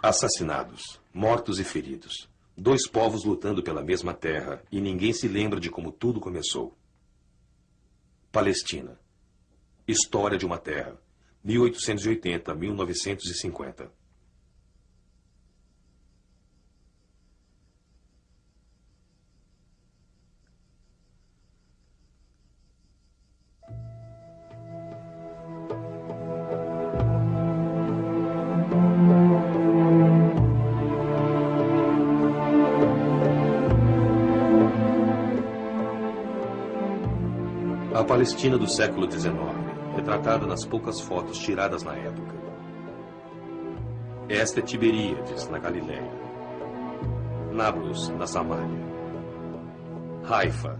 Assassinados, mortos e feridos. Dois povos lutando pela mesma terra e ninguém se lembra de como tudo começou. Palestina. História de uma terra. 1880-1950. A Palestina do século XIX, retratada nas poucas fotos tiradas na época. Esta é Tiberíades, na Galiléia. Nablus, na Samária. Haifa.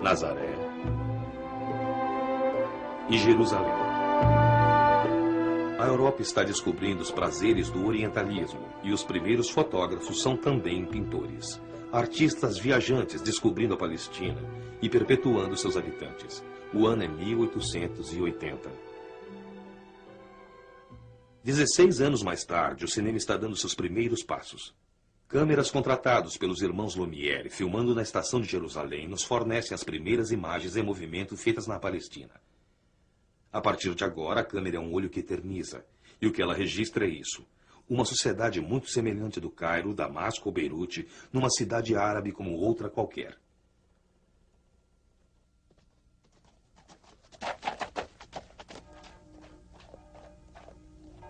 Nazaré. E Jerusalém. A Europa está descobrindo os prazeres do orientalismo e os primeiros fotógrafos são também pintores. Artistas viajantes descobrindo a Palestina e perpetuando seus habitantes. O ano é 1880. 16 anos mais tarde, o cinema está dando seus primeiros passos. Câmeras contratados pelos irmãos Lumière, filmando na estação de Jerusalém, nos fornecem as primeiras imagens em movimento feitas na Palestina. A partir de agora, a câmera é um olho que eterniza, e o que ela registra é isso. Uma sociedade muito semelhante do Cairo, Damasco ou Beirute, numa cidade árabe como outra qualquer.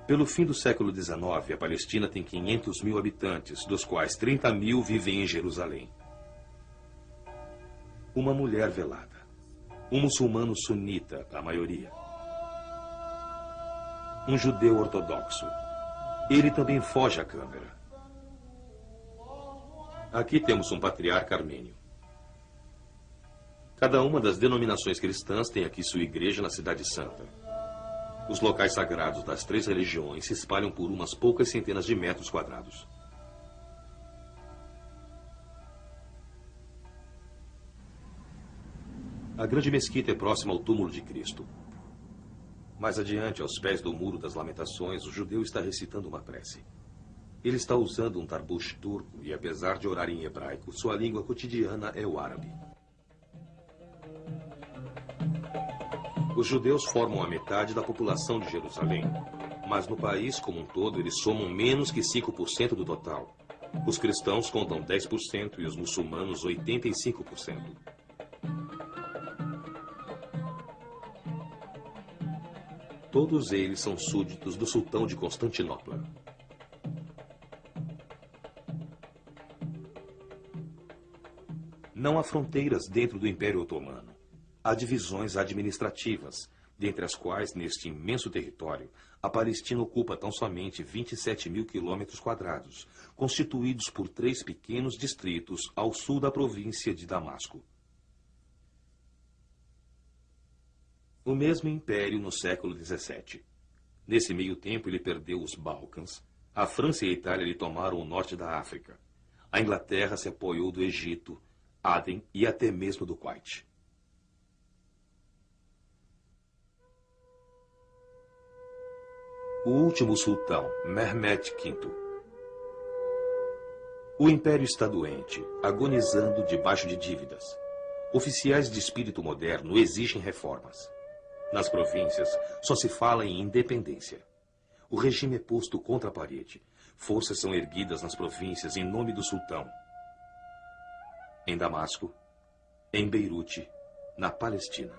Pelo fim do século XIX, a Palestina tem 500 mil habitantes, dos quais 30 mil vivem em Jerusalém. Uma mulher velada. Um muçulmano sunita, a maioria. Um judeu ortodoxo. Ele também foge à câmera. Aqui temos um patriarca armênio. Cada uma das denominações cristãs tem aqui sua igreja na Cidade Santa. Os locais sagrados das três religiões se espalham por umas poucas centenas de metros quadrados. A grande mesquita é próxima ao túmulo de Cristo. Mais adiante, aos pés do Muro das Lamentações, o judeu está recitando uma prece. Ele está usando um tarbush turco e, apesar de orar em hebraico, sua língua cotidiana é o árabe. Os judeus formam a metade da população de Jerusalém, mas no país como um todo eles somam menos que 5% do total. Os cristãos contam 10% e os muçulmanos 85%. Todos eles são súditos do sultão de Constantinopla. Não há fronteiras dentro do Império Otomano. Há divisões administrativas, dentre as quais, neste imenso território, a Palestina ocupa tão somente 27 mil quilômetros quadrados, constituídos por 3 pequenos distritos ao sul da província de Damasco. O mesmo império no século XVII. Nesse meio tempo, ele perdeu os Balcãs. A França e a Itália lhe tomaram o norte da África. A Inglaterra se apoiou do Egito, Aden e até mesmo do Kuwait. O último sultão, Mehmed V. O império está doente, agonizando debaixo de dívidas. Oficiais de espírito moderno exigem reformas. Nas províncias, só se fala em independência. O regime é posto contra a parede. Forças são erguidas nas províncias em nome do sultão. Em Damasco, em Beirute, na Palestina.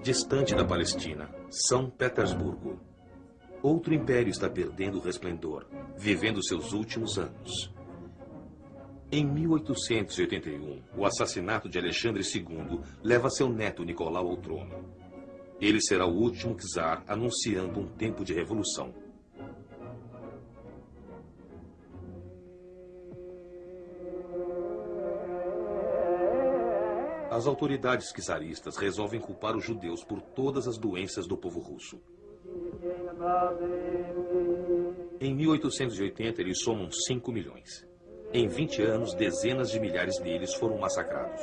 Distante da Palestina, São Petersburgo. Outro império está perdendo o resplendor, vivendo seus últimos anos. Em 1881, o assassinato de Alexandre II leva seu neto Nicolau ao trono. Ele será o último czar, anunciando um tempo de revolução. As autoridades czaristas resolvem culpar os judeus por todas as doenças do povo russo. Em 1880, eles somam 5 milhões. Em 20 anos, dezenas de milhares deles foram massacrados.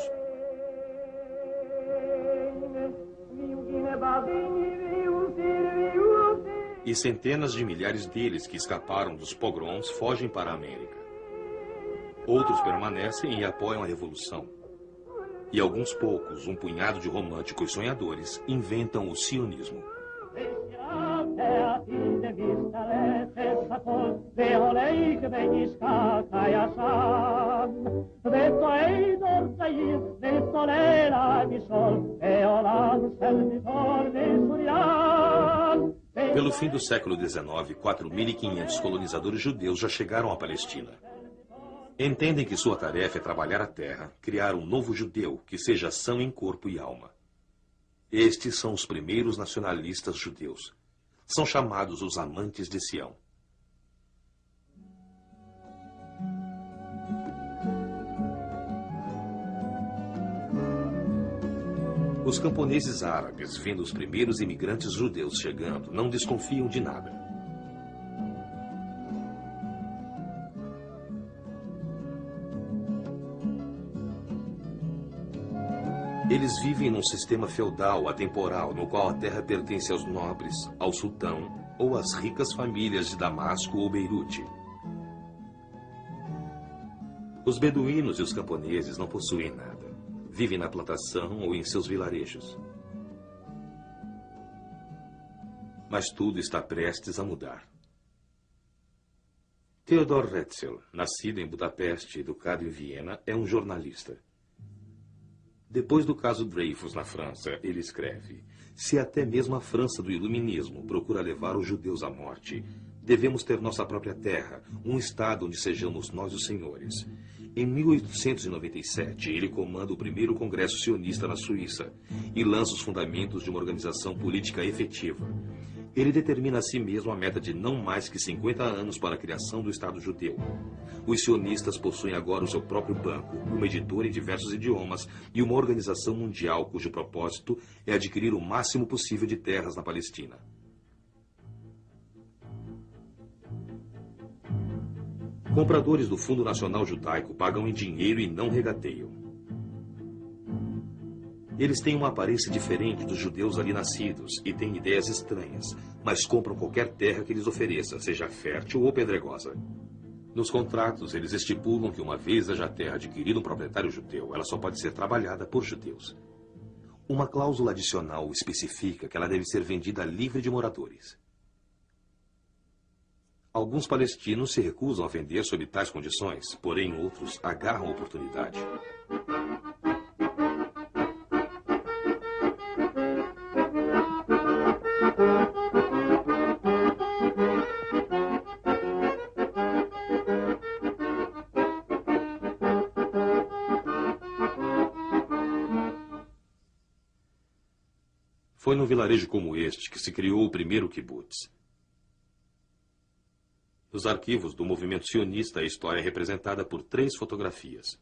E centenas de milhares deles que escaparam dos pogroms fogem para a América. Outros permanecem e apoiam a revolução. E alguns poucos, um punhado de românticos sonhadores, inventam o sionismo. Pelo fim do século XIX, 4.500 colonizadores judeus já chegaram à Palestina. Entendem que sua tarefa é trabalhar a terra, criar um novo judeu que seja são em corpo e alma. Estes são os primeiros nacionalistas judeus. São chamados os amantes de Sião. Os camponeses árabes, vendo os primeiros imigrantes judeus chegando, não desconfiam de nada. Eles vivem num sistema feudal atemporal, no qual a terra pertence aos nobres, ao sultão ou às ricas famílias de Damasco ou Beirute. Os beduínos e os camponeses não possuem nada. Vivem na plantação ou em seus vilarejos. Mas tudo está prestes a mudar. Theodor Herzl, nascido em Budapeste e educado em Viena, é um jornalista. Depois do caso Dreyfus na França, ele escreve: se até mesmo a França do Iluminismo procura levar os judeus à morte, devemos ter nossa própria terra, um estado onde sejamos nós os senhores. Em 1897, ele comanda o primeiro congresso sionista na Suíça e lança os fundamentos de uma organização política efetiva. Ele determina a si mesmo a meta de não mais que 50 anos para a criação do Estado judeu. Os sionistas possuem agora o seu próprio banco, uma editora em diversos idiomas e uma organização mundial cujo propósito é adquirir o máximo possível de terras na Palestina. Compradores do Fundo Nacional Judaico pagam em dinheiro e não regateiam. Eles têm uma aparência diferente dos judeus ali nascidos e têm ideias estranhas, mas compram qualquer terra que lhes ofereça, seja fértil ou pedregosa. Nos contratos, eles estipulam que uma vez haja terra adquirida um proprietário judeu, ela só pode ser trabalhada por judeus. Uma cláusula adicional especifica que ela deve ser vendida livre de moradores. Alguns palestinos se recusam a vender sob tais condições, porém outros agarram a oportunidade. Foi num vilarejo como este que se criou o primeiro kibbutz. Nos arquivos do movimento sionista, a história é representada por 3 fotografias.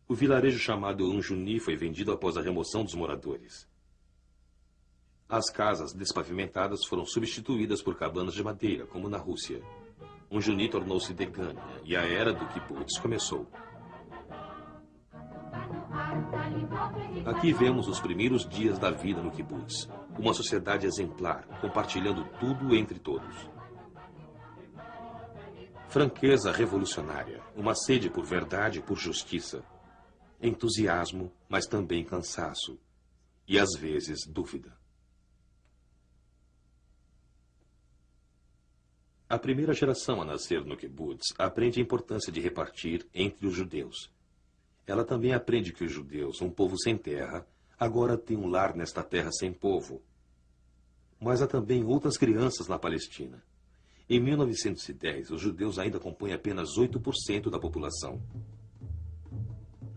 O vilarejo chamado Anjuni foi vendido após a remoção dos moradores. As casas despavimentadas foram substituídas por cabanas de madeira, como na Rússia. Anjuni tornou-se Degânia e a era do kibbutz começou. Aqui vemos os primeiros dias da vida no kibbutz. Uma sociedade exemplar, compartilhando tudo entre todos. Franqueza revolucionária, uma sede por verdade e por justiça. Entusiasmo, mas também cansaço. E às vezes dúvida. A primeira geração a nascer no kibbutz aprende a importância de repartir entre os judeus. Ela também aprende que os judeus, um povo sem terra, agora têm um lar nesta terra sem povo. Mas há também outras crianças na Palestina. Em 1910, os judeus ainda compõem apenas 8% da população.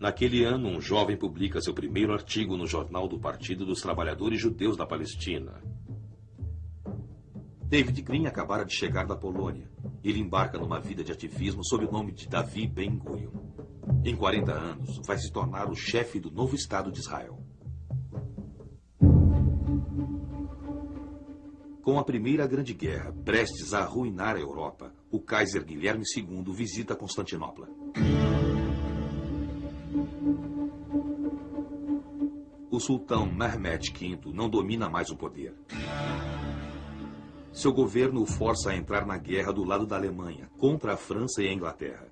Naquele ano, um jovem publica seu primeiro artigo no jornal do Partido dos Trabalhadores Judeus da Palestina. David Green acabara de chegar da Polônia. Ele embarca numa vida de ativismo sob o nome de Davi Ben-Gurion. Em 40 anos, vai se tornar o chefe do novo Estado de Israel. Com a Primeira Grande Guerra prestes a arruinar a Europa, o Kaiser Guilherme II visita Constantinopla. O sultão Mehmed V não domina mais o poder. Seu governo o força a entrar na guerra do lado da Alemanha, contra a França e a Inglaterra.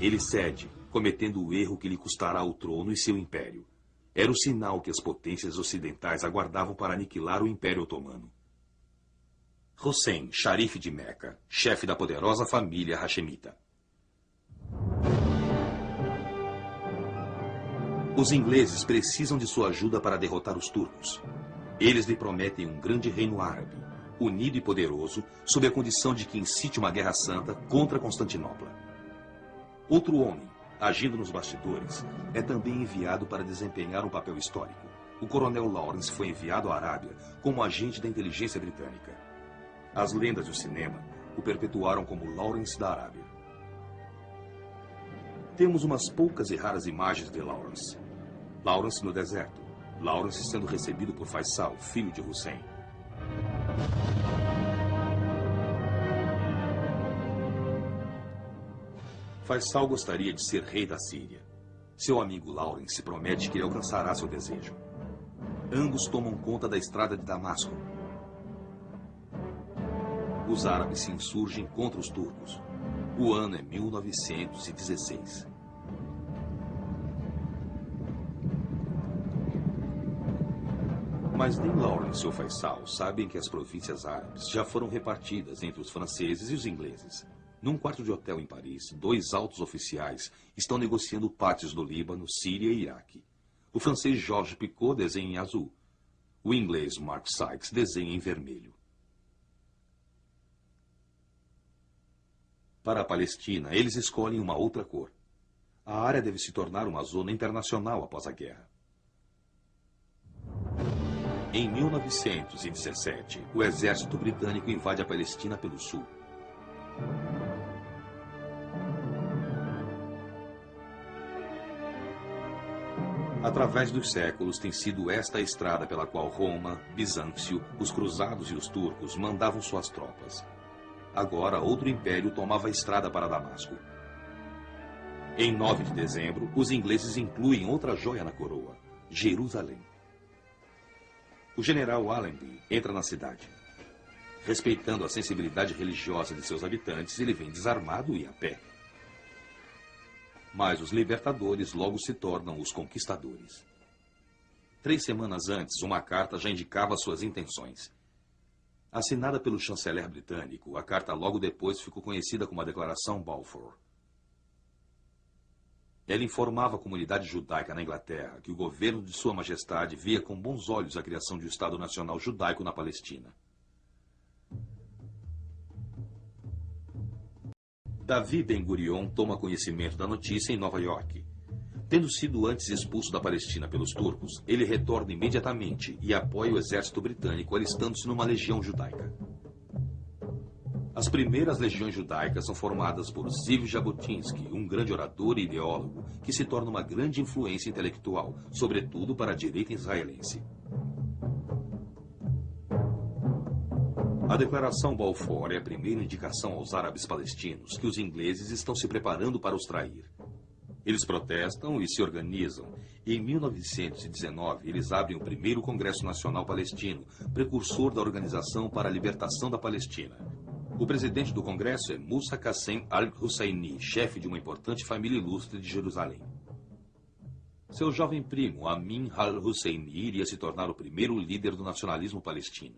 Ele cede, cometendo o erro que lhe custará o trono e seu império. Era o sinal que as potências ocidentais aguardavam para aniquilar o Império Otomano. Hussein, xarife de Meca, chefe da poderosa família Hashemita. Os ingleses precisam de sua ajuda para derrotar os turcos. Eles lhe prometem um grande reino árabe, unido e poderoso, sob a condição de que incite uma guerra santa contra Constantinopla. Outro homem, agindo nos bastidores, é também enviado para desempenhar um papel histórico. O coronel Lawrence foi enviado à Arábia como agente da inteligência britânica. As lendas do cinema o perpetuaram como Lawrence da Arábia. Temos umas poucas e raras imagens de Lawrence. Lawrence no deserto. Lawrence sendo recebido por Faisal, filho de Hussein. Faisal gostaria de ser rei da Síria. Seu amigo Lawrence promete que ele alcançará seu desejo. Ambos tomam conta da estrada de Damasco. Os árabes se insurgem contra os turcos. O ano é 1916. Mas nem Lawrence ou Faisal sabem que as províncias árabes já foram repartidas entre os franceses e os ingleses. Num quarto de hotel em Paris, 2 altos oficiais estão negociando partes do Líbano, Síria e Iraque. O francês Georges Picot desenha em azul. O inglês Mark Sykes desenha em vermelho. Para a Palestina, eles escolhem uma outra cor. A área deve se tornar uma zona internacional após a guerra. Em 1917, o exército britânico invade a Palestina pelo sul. Através dos séculos, tem sido esta a estrada pela qual Roma, Bizâncio, os cruzados e os turcos mandavam suas tropas. Agora, outro império tomava a estrada para Damasco. Em 9 de dezembro, os ingleses incluem outra joia na coroa, Jerusalém. O general Allenby entra na cidade. Respeitando a sensibilidade religiosa de seus habitantes, ele vem desarmado e a pé. Mas os libertadores logo se tornam os conquistadores. 3 semanas antes, uma carta já indicava suas intenções. Assinada pelo chanceler britânico, a carta logo depois ficou conhecida como a Declaração Balfour. Ela informava a comunidade judaica na Inglaterra que o governo de Sua Majestade via com bons olhos a criação de um Estado Nacional Judaico na Palestina. Davi Ben-Gurion toma conhecimento da notícia em Nova York. Tendo sido antes expulso da Palestina pelos turcos, ele retorna imediatamente e apoia o exército britânico alistando-se numa legião judaica. As primeiras legiões judaicas são formadas por Ziv Jabotinsky, um grande orador e ideólogo, que se torna uma grande influência intelectual, sobretudo para a direita israelense. A Declaração Balfour é a primeira indicação aos árabes palestinos que os ingleses estão se preparando para os trair. Eles protestam e se organizam, e em 1919 eles abrem o primeiro Congresso Nacional Palestino, precursor da Organização para a Libertação da Palestina. O presidente do Congresso é Musa Qassem al-Husseini, chefe de uma importante família ilustre de Jerusalém. Seu jovem primo, Amin al-Husseini, iria se tornar o primeiro líder do nacionalismo palestino.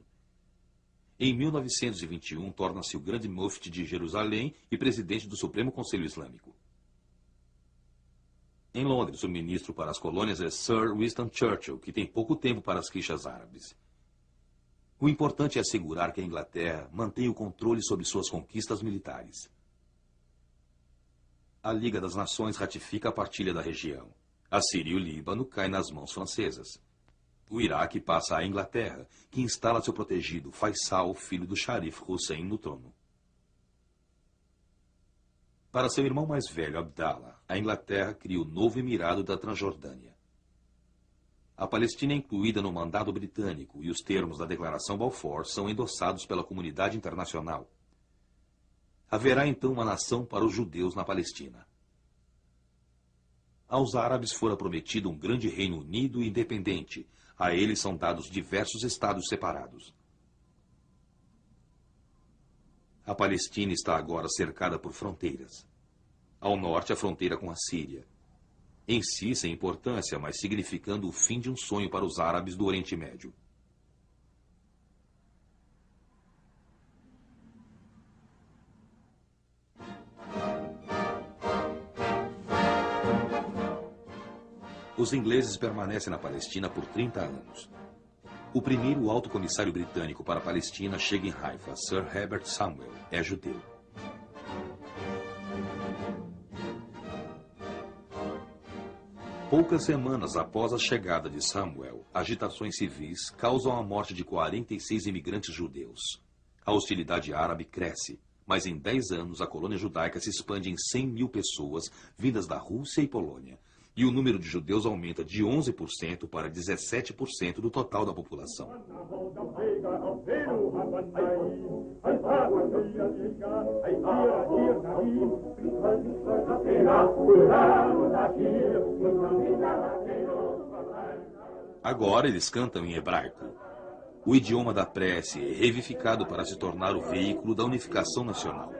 Em 1921, torna-se o grande mufti de Jerusalém e presidente do Supremo Conselho Islâmico. Em Londres, o ministro para as colônias é Sir Winston Churchill, que tem pouco tempo para as queixas árabes. O importante é assegurar que a Inglaterra mantenha o controle sobre suas conquistas militares. A Liga das Nações ratifica a partilha da região. A Síria e o Líbano caem nas mãos francesas. O Iraque passa à Inglaterra, que instala seu protegido Faisal, filho do Sharif Hussein, no trono. Para seu irmão mais velho, Abdallah, a Inglaterra cria o novo Emirado da Transjordânia. A Palestina é incluída no mandato britânico e os termos da Declaração Balfour são endossados pela comunidade internacional. Haverá então uma nação para os judeus na Palestina. Aos árabes fora prometido um grande Reino Unido e independente. A eles são dados diversos estados separados. A Palestina está agora cercada por fronteiras. Ao norte, a fronteira com a Síria. Em si, sem importância, mas significando o fim de um sonho para os árabes do Oriente Médio. Os ingleses permanecem na Palestina por 30 anos. O primeiro alto comissário britânico para a Palestina chega em Haifa, Sir Herbert Samuel, é judeu. Poucas semanas após a chegada de Samuel, agitações civis causam a morte de 46 imigrantes judeus. A hostilidade árabe cresce, mas em 10 anos a colônia judaica se expande em 100.000 pessoas vindas da Rússia e Polônia. E o número de judeus aumenta de 11% para 17% do total da população. Agora eles cantam em hebraico. O idioma da prece é revivificado para se tornar o veículo da unificação nacional.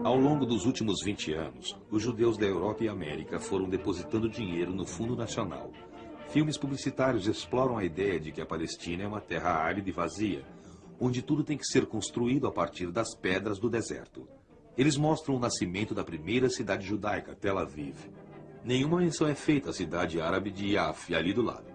Ao longo dos últimos 20 anos, os judeus da Europa e América foram depositando dinheiro no Fundo Nacional. Filmes publicitários exploram a ideia de que a Palestina é uma terra árida e vazia, onde tudo tem que ser construído a partir das pedras do deserto. Eles mostram o nascimento da primeira cidade judaica, Tel Aviv. Nenhuma menção é feita à cidade árabe de Yaf, ali do lado.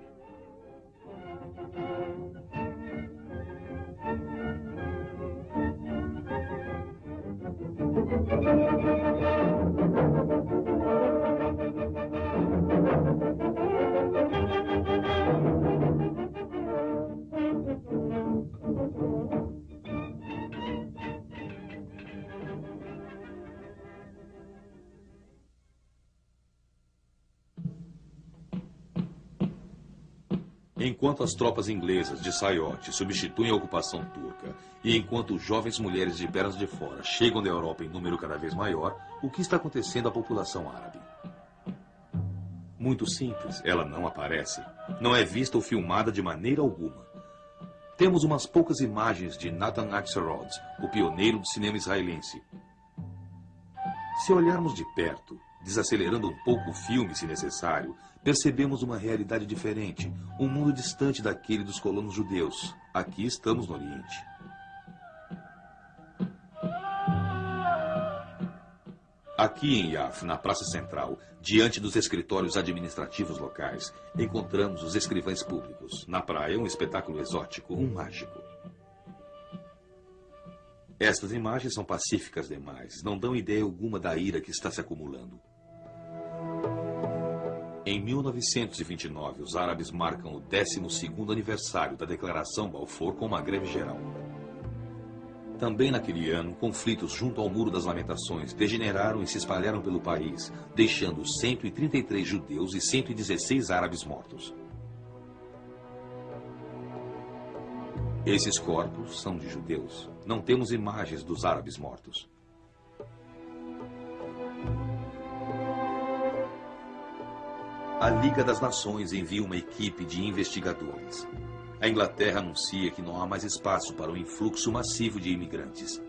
Enquanto as tropas inglesas de Saiote substituem a ocupação turca e enquanto jovens mulheres de pernas de fora chegam da Europa em número cada vez maior, o que está acontecendo à população árabe? Muito simples, ela não aparece. Não é vista ou filmada de maneira alguma. Temos umas poucas imagens de Nathan Axelrod, o pioneiro do cinema israelense. Se olharmos de perto, desacelerando um pouco o filme, se necessário, percebemos uma realidade diferente, um mundo distante daquele dos colonos judeus. Aqui estamos no Oriente. Aqui em Yaf, na Praça Central, diante dos escritórios administrativos locais, encontramos os escrivães públicos. Na praia, um espetáculo exótico, um mágico. Estas imagens são pacíficas demais, não dão ideia alguma da ira que está se acumulando. Em 1929, os árabes marcam o 12º aniversário da Declaração Balfour com uma greve geral. Também naquele ano, conflitos junto ao Muro das Lamentações degeneraram e se espalharam pelo país, deixando 133 judeus e 116 árabes mortos. Esses corpos são de judeus. Não temos imagens dos árabes mortos. A Liga das Nações envia uma equipe de investigadores. A Inglaterra anuncia que não há mais espaço para um influxo massivo de imigrantes.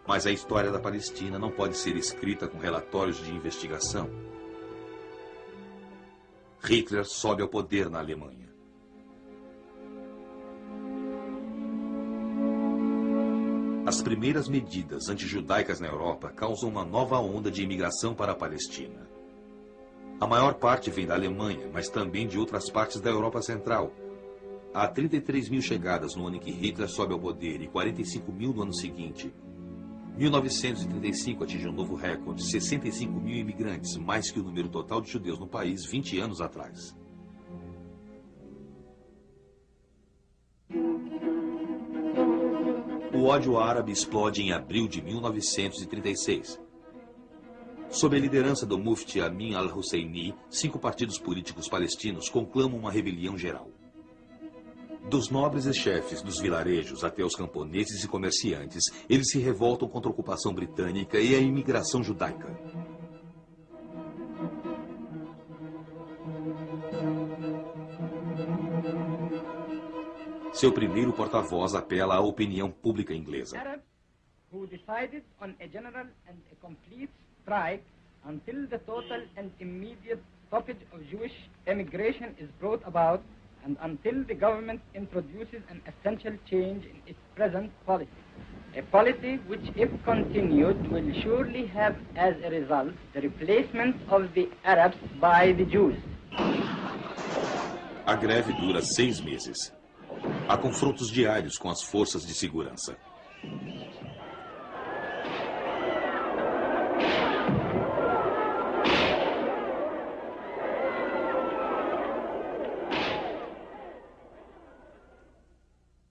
Mas a história da Palestina não pode ser escrita com relatórios de investigação. Hitler sobe ao poder na Alemanha. As primeiras medidas antijudaicas na Europa causam uma nova onda de imigração para a Palestina. A maior parte vem da Alemanha, mas também de outras partes da Europa Central. Há 33.000 chegadas no ano em que Hitler sobe ao poder e 45.000 no ano seguinte. 1935 atinge um novo recorde, 65.000 imigrantes, mais que o número total de judeus no país 20 anos atrás. O ódio árabe explode em abril de 1936. Sob a liderança do Mufti Amin al-Husseini, 5 partidos políticos palestinos conclamam uma rebelião geral. Dos nobres e chefes dos vilarejos até os camponeses e comerciantes, eles se revoltam contra a ocupação britânica e a imigração judaica. Seu primeiro porta-voz apela à opinião pública inglesa. Arabs who decided on a general and a complete strike until the total and immediate stoppage of Jewish emigration is brought about and until the government introduces an essential change in its present policy. A policy which, if continued, will surely have as a result the replacement of the Arabs by the Jews. A greve dura 6 meses. Há confrontos diários com as forças de segurança.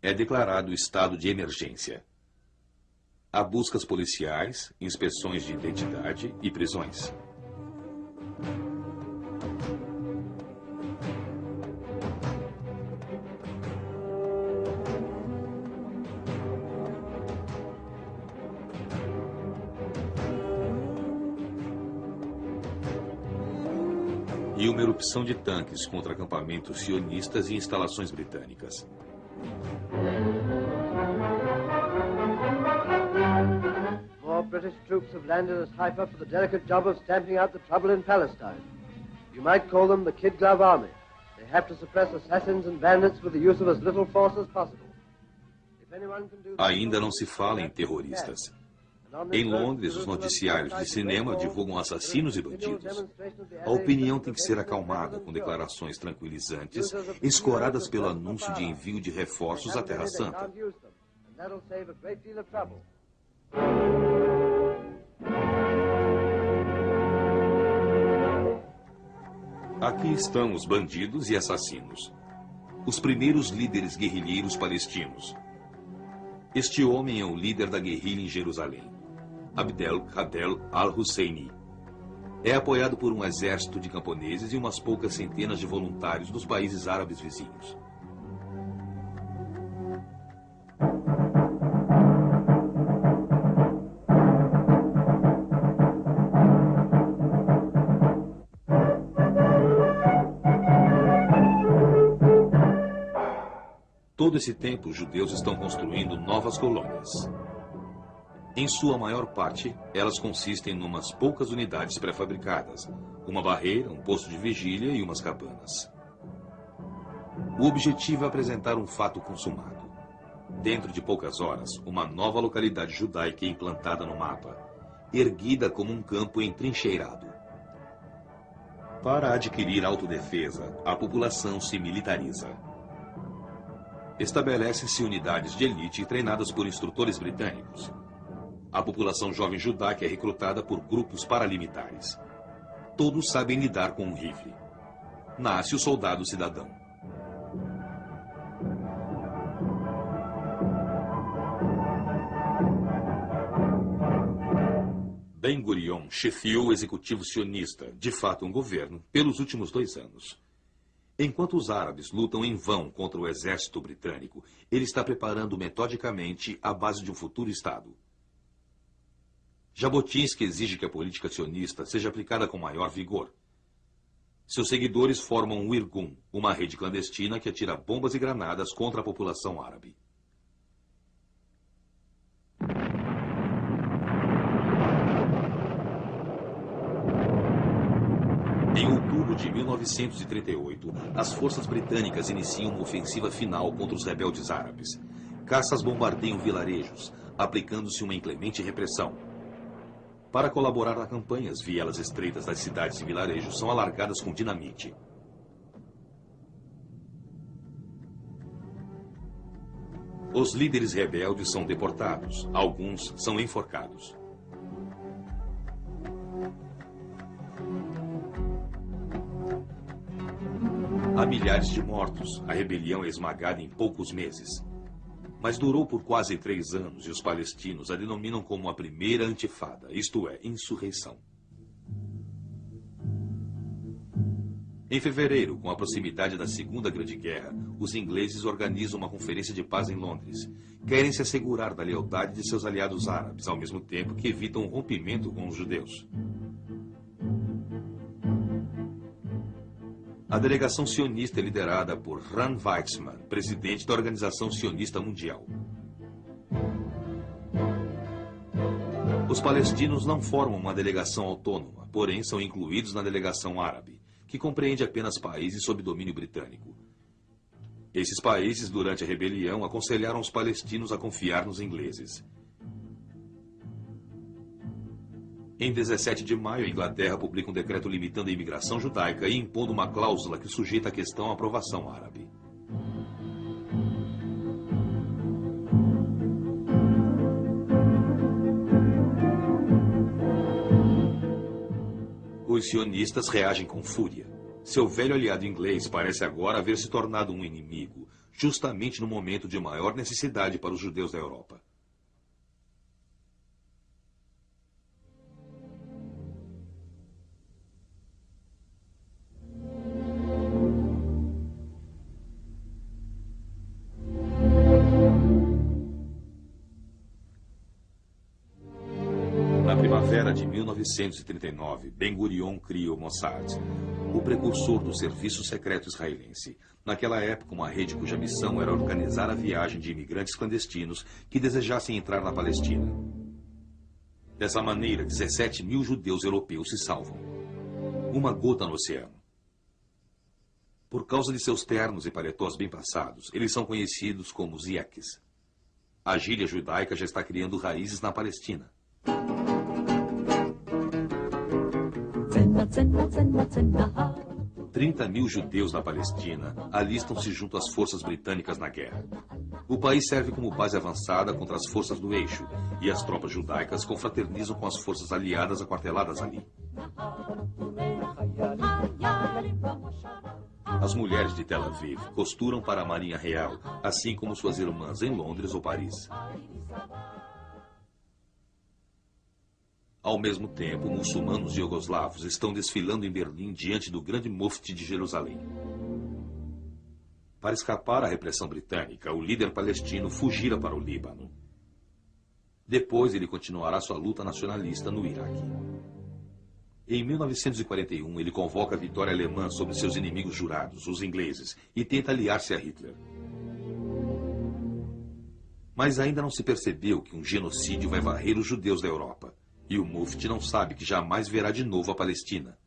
É declarado estado de emergência. Há buscas policiais, inspeções de identidade e prisões. E uma erupção de tanques contra acampamentos sionistas e instalações britânicas. More British troops have landed at Haifa for the delicate job of stamping out the trouble in Palestine. You might call them the Kid Glove Army. They have to suppress assassins and bandits with the use of as little force as possible. If anyone can do Ainda não se fala em terroristas. Em Londres, os noticiários de cinema divulgam assassinos e bandidos. A opinião tem que ser acalmada com declarações tranquilizantes, escoradas pelo anúncio de envio de reforços à Terra Santa. Aqui estão os bandidos e assassinos. Os primeiros líderes guerrilheiros palestinos. Este homem é o líder da guerrilha em Jerusalém, Abdel Khadel al-Husseini. É apoiado por um exército de camponeses e umas poucas centenas de voluntários dos países árabes vizinhos. Todo esse tempo, os judeus estão construindo novas colônias. Em sua maior parte, elas consistem em umas poucas unidades pré-fabricadas, uma barreira, um posto de vigília e umas cabanas. O objetivo é apresentar um fato consumado. Dentro de poucas horas, uma nova localidade judaica é implantada no mapa, erguida como um campo entrincheirado. Para adquirir autodefesa, a população se militariza. Estabelecem-se unidades de elite treinadas por instrutores britânicos. A população jovem judaica é recrutada por grupos paramilitares. Todos sabem lidar com um rifle. Nasce o soldado cidadão. Ben-Gurion chefiou o executivo sionista, de fato um governo, pelos últimos 2 anos. Enquanto os árabes lutam em vão contra o exército britânico, ele está preparando metodicamente a base de um futuro Estado. Jabotinsky exige que a política sionista seja aplicada com maior vigor. Seus seguidores formam o Irgun, uma rede clandestina que atira bombas e granadas contra a população árabe. Em outubro de 1938, as forças britânicas iniciam uma ofensiva final contra os rebeldes árabes. Caças bombardeiam vilarejos, aplicando-se uma inclemente repressão. Para colaborar na campanha, as vielas estreitas das cidades e vilarejos são alargadas com dinamite. Os líderes rebeldes são deportados, alguns são enforcados. Há milhares de mortos, a rebelião é esmagada em poucos meses. Mas durou por quase 3 anos e os palestinos a denominam como a primeira intifada, isto é, insurreição. Em fevereiro, com a proximidade da Segunda Grande Guerra, os ingleses organizam uma conferência de paz em Londres. Querem se assegurar da lealdade de seus aliados árabes, ao mesmo tempo que evitam um rompimento com os judeus. A delegação sionista é liderada por Ran Weizmann, presidente da Organização Sionista Mundial. Os palestinos não formam uma delegação autônoma, porém são incluídos na delegação árabe, que compreende apenas países sob domínio britânico. Esses países, durante a rebelião, aconselharam os palestinos a confiar nos ingleses. Em 17 de maio, a Inglaterra publica um decreto limitando a imigração judaica e impondo uma cláusula que sujeita a questão à aprovação árabe. Os sionistas reagem com fúria. Seu velho aliado inglês parece agora haver se tornado um inimigo, justamente no momento de maior necessidade para os judeus da Europa. Na primavera de 1939, Ben-Gurion cria o Mossad, o precursor do serviço secreto israelense. Naquela época, uma rede cuja missão era organizar a viagem de imigrantes clandestinos que desejassem entrar na Palestina. Dessa maneira, 17 mil judeus europeus se salvam. Uma gota no oceano. Por causa de seus ternos e paletós bem passados, eles são conhecidos como ziekes. A gíria judaica já está criando raízes na Palestina. 30 mil judeus na Palestina alistam-se junto às forças britânicas na guerra. O país serve como base avançada contra as forças do eixo, e as tropas judaicas confraternizam com as forças aliadas aquarteladas ali. As mulheres de Tel Aviv costuram para a Marinha Real, assim como suas irmãs em Londres ou Paris. Ao mesmo tempo, muçulmanos iugoslavos estão desfilando em Berlim diante do grande mufti de Jerusalém. Para escapar à repressão britânica, o líder palestino fugira para o Líbano. Depois, ele continuará sua luta nacionalista no Iraque. Em 1941, ele convoca a vitória alemã sobre seus inimigos jurados, os ingleses, e tenta aliar-se a Hitler. Mas ainda não se percebeu que um genocídio vai varrer os judeus da Europa. E o mufti não sabe que jamais verá de novo a Palestina.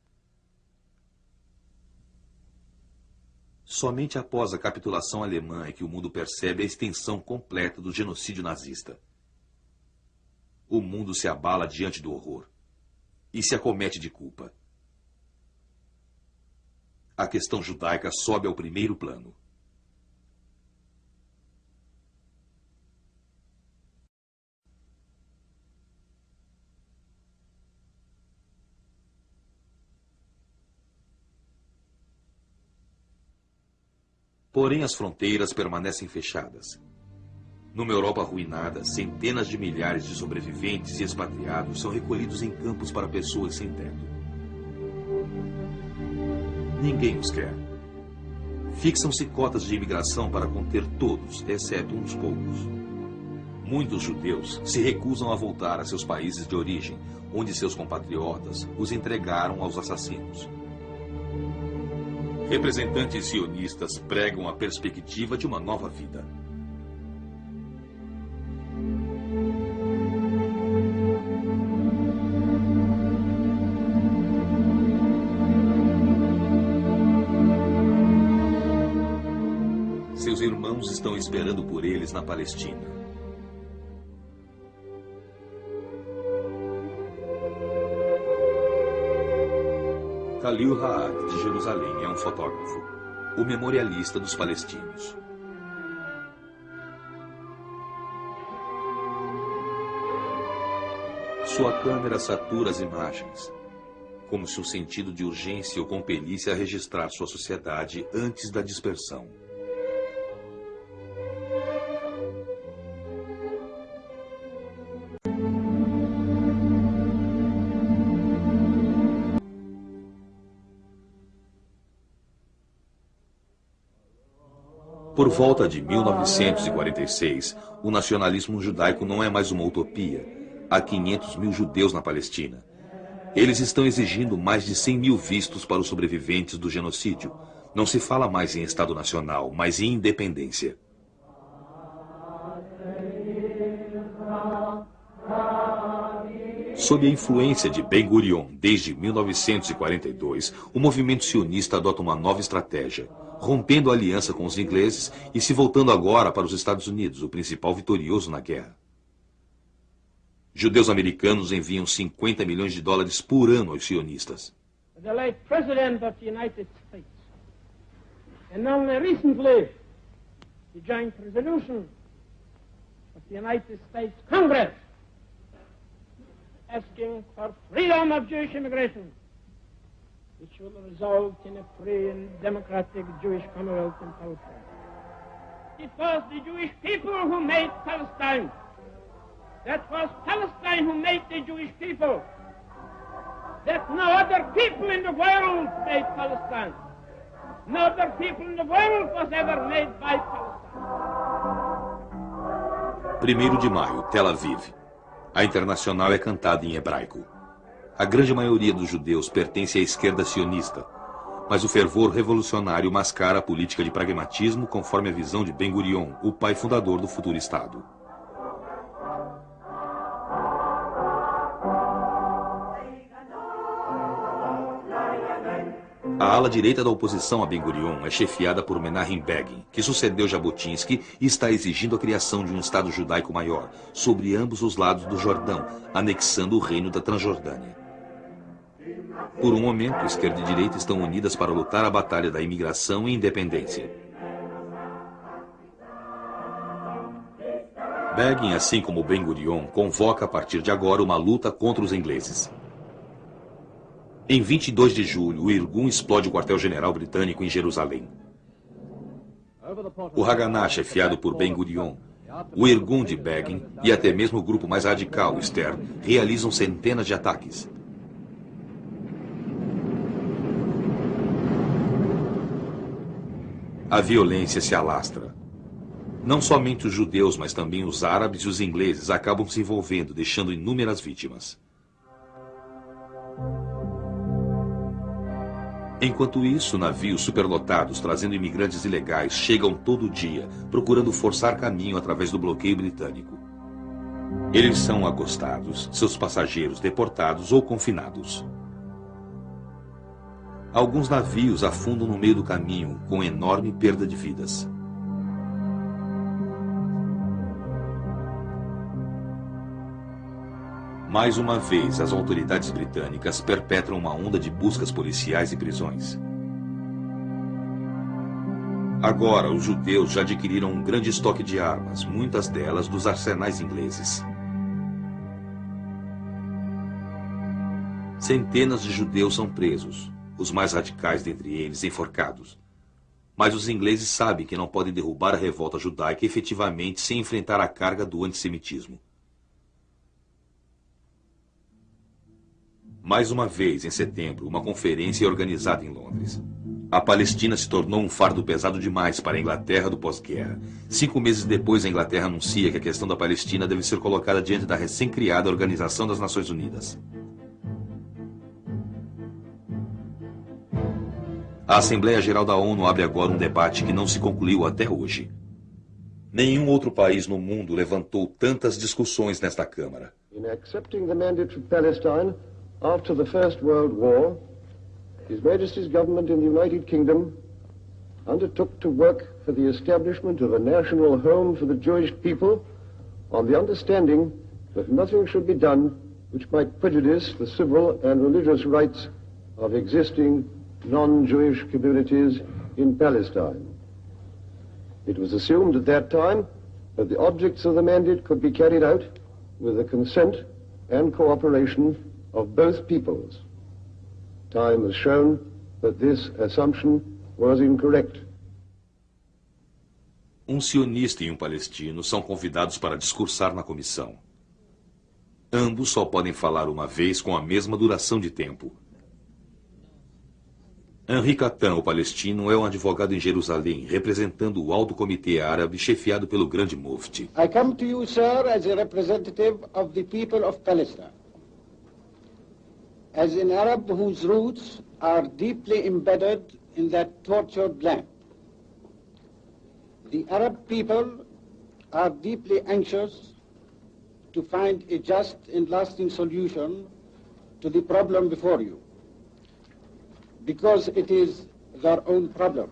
Somente após a capitulação alemã é que o mundo percebe a extensão completa do genocídio nazista. O mundo se abala diante do horror e se acomete de culpa. A questão judaica sobe ao primeiro plano. Porém, as fronteiras permanecem fechadas. Numa Europa arruinada, centenas de milhares de sobreviventes e expatriados são recolhidos em campos para pessoas sem teto. Ninguém os quer. Fixam-se cotas de imigração para conter todos, exceto uns poucos. Muitos judeus se recusam a voltar a seus países de origem, onde seus compatriotas os entregaram aos assassinos. Representantes sionistas pregam a perspectiva de uma nova vida. Seus irmãos estão esperando por eles na Palestina. Khalil Haad, de Jerusalém, é um fotógrafo, o memorialista dos palestinos. Sua câmera satura as imagens, como se um sentido de urgência o compelisse a registrar sua sociedade antes da dispersão. Por volta de 1946, o nacionalismo judaico não é mais uma utopia. Há 500 mil judeus na Palestina. Eles estão exigindo mais de 100 mil vistos para os sobreviventes do genocídio. Não se fala mais em Estado Nacional, mas em independência. Sob a influência de Ben-Gurion, desde 1942, o movimento sionista adota uma nova estratégia, rompendo a aliança com os ingleses e se voltando agora para os Estados Unidos, o principal vitorioso na guerra. Judeus americanos enviam 50 milhões de dólares por ano aos sionistas. The late President of the United States, and only recently the joint resolution of the United States Congress asking for freedom of Jewish immigration, which will result in a free and democratic Jewish Commonwealth in Palestine. It was the Jewish people who made Palestine. That was Palestine who made the Jewish people. That no other people in the world made Palestine. No other people in the world was ever made by Palestine. 1º de maio, Tel Aviv. A Internacional é cantada em hebraico. A grande maioria dos judeus pertence à esquerda sionista, mas o fervor revolucionário mascara a política de pragmatismo conforme a visão de Ben-Gurion, o pai fundador do futuro Estado. A ala direita da oposição a Ben-Gurion é chefiada por Menachem Begin, que sucedeu Jabotinsky e está exigindo a criação de um Estado judaico maior, sobre ambos os lados do Jordão, anexando o reino da Transjordânia. Por um momento, esquerda e direita estão unidas para lutar a batalha da imigração e independência. Begin, assim como Ben-Gurion, convoca a partir de agora uma luta contra os ingleses. Em 22 de julho, o Irgun explode o quartel-general britânico em Jerusalém. O Haganah, chefiado por Ben-Gurion, o Irgun de Begin e até mesmo o grupo mais radical, o Stern, realizam centenas de ataques. A violência se alastra. Não somente os judeus, mas também os árabes e os ingleses acabam se envolvendo, deixando inúmeras vítimas. Enquanto isso, navios superlotados trazendo imigrantes ilegais chegam todo dia, procurando forçar caminho através do bloqueio britânico. Eles são acostados, seus passageiros deportados ou confinados. Alguns navios afundam no meio do caminho, com enorme perda de vidas. Mais uma vez, as autoridades britânicas perpetram uma onda de buscas policiais e prisões. Agora, os judeus já adquiriram um grande estoque de armas, muitas delas dos arsenais ingleses. Centenas de judeus são presos, os mais radicais dentre eles enforcados. Mas os ingleses sabem que não podem derrubar a revolta judaica efetivamente sem enfrentar a carga do antissemitismo. Mais uma vez, em setembro, uma conferência é organizada em Londres. A Palestina se tornou um fardo pesado demais para a Inglaterra do pós-guerra. 5 meses depois, a Inglaterra anuncia que a questão da Palestina deve ser colocada diante da recém-criada Organização das Nações Unidas. A Assembleia Geral da ONU abre agora um debate que não se concluiu até hoje. Nenhum outro país no mundo levantou tantas discussões nesta Câmara. In accepting the mandate for Palestine, after the First World War, His Majesty's government in the United Kingdom undertook to work for the establishment of a national home for the Jewish people on the understanding that nothing should be done which might prejudice the civil and religious rights of existing non-Jewish communities in Palestine. It was assumed at that time that the objects of the mandate could be carried out with the consent and cooperation of both peoples. Time has shown that this assumption was incorrect. Um sionista e um palestino são convidados para discursar na comissão. Ambos só podem falar uma vez com a mesma duração de tempo. Henri Catan, o palestino, é um advogado em Jerusalém, representando o Alto Comitê Árabe, chefiado pelo Grande Mufti. I come to you, sir, as a representative of the people of Palestine. As an Arab whose roots are deeply embedded in that tortured land. The Arab people are deeply anxious to find a just and lasting solution to the problem before you, because it is their own problem,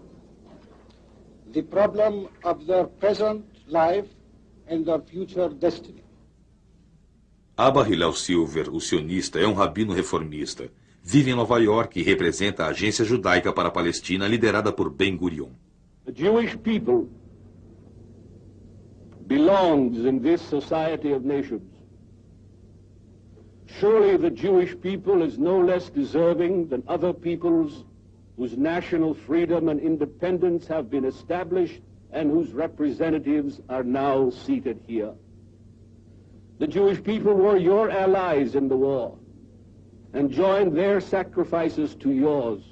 the problem of their present life and their future destiny. Abba Hillel Silver, o sionista, é um rabino reformista. Vive em Nova York e representa a Agência Judaica para a Palestina, liderada por Ben Gurion. The Jewish people belongs in this society of nations. Surely the Jewish people is no less deserving than other peoples whose national freedom and independence have been established and whose representatives are now seated here. The Jewish people were your allies in the war and joined their sacrifices to yours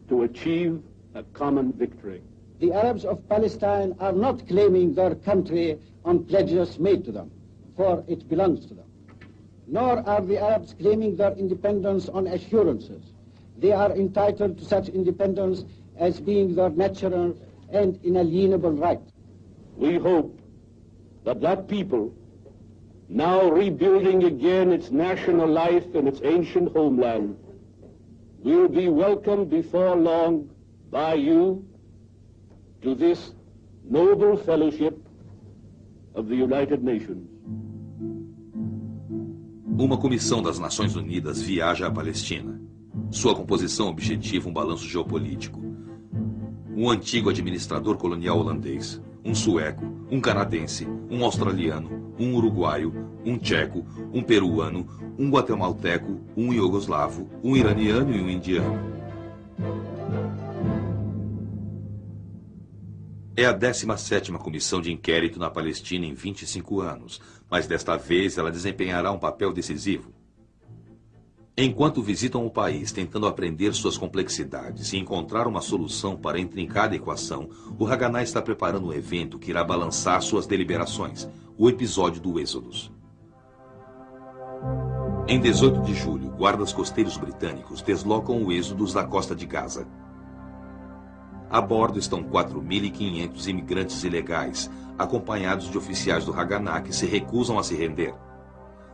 to achieve a common victory. The Arabs of Palestine are not claiming their country on pledges made to them, for it belongs to them. Nor are the Arabs claiming their independence on assurances. They are entitled to such independence as being their natural and inalienable right. We hope that that people, now rebuilding again its national life in its ancient homeland, will be welcomed before long by you to this noble fellowship of the United Nations. Uma comissão das Nações Unidas viaja à Palestina. Sua composição objetiva um balanço geopolítico. Um antigo administrador colonial holandês, um sueco, um canadense, um australiano, um uruguaio, um tcheco, um peruano, um guatemalteco, um iugoslavo, um iraniano e um indiano. É a 17ª comissão de inquérito na Palestina em 25 anos, mas desta vez ela desempenhará um papel decisivo. Enquanto visitam o país tentando aprender suas complexidades e encontrar uma solução para a intrincada equação, o Haganah está preparando um evento que irá balançar suas deliberações, o episódio do Êxodo. Em 18 de julho, guardas costeiros britânicos deslocam o Êxodo da costa de Gaza. A bordo estão 4.500 imigrantes ilegais, acompanhados de oficiais do Haganah que se recusam a se render.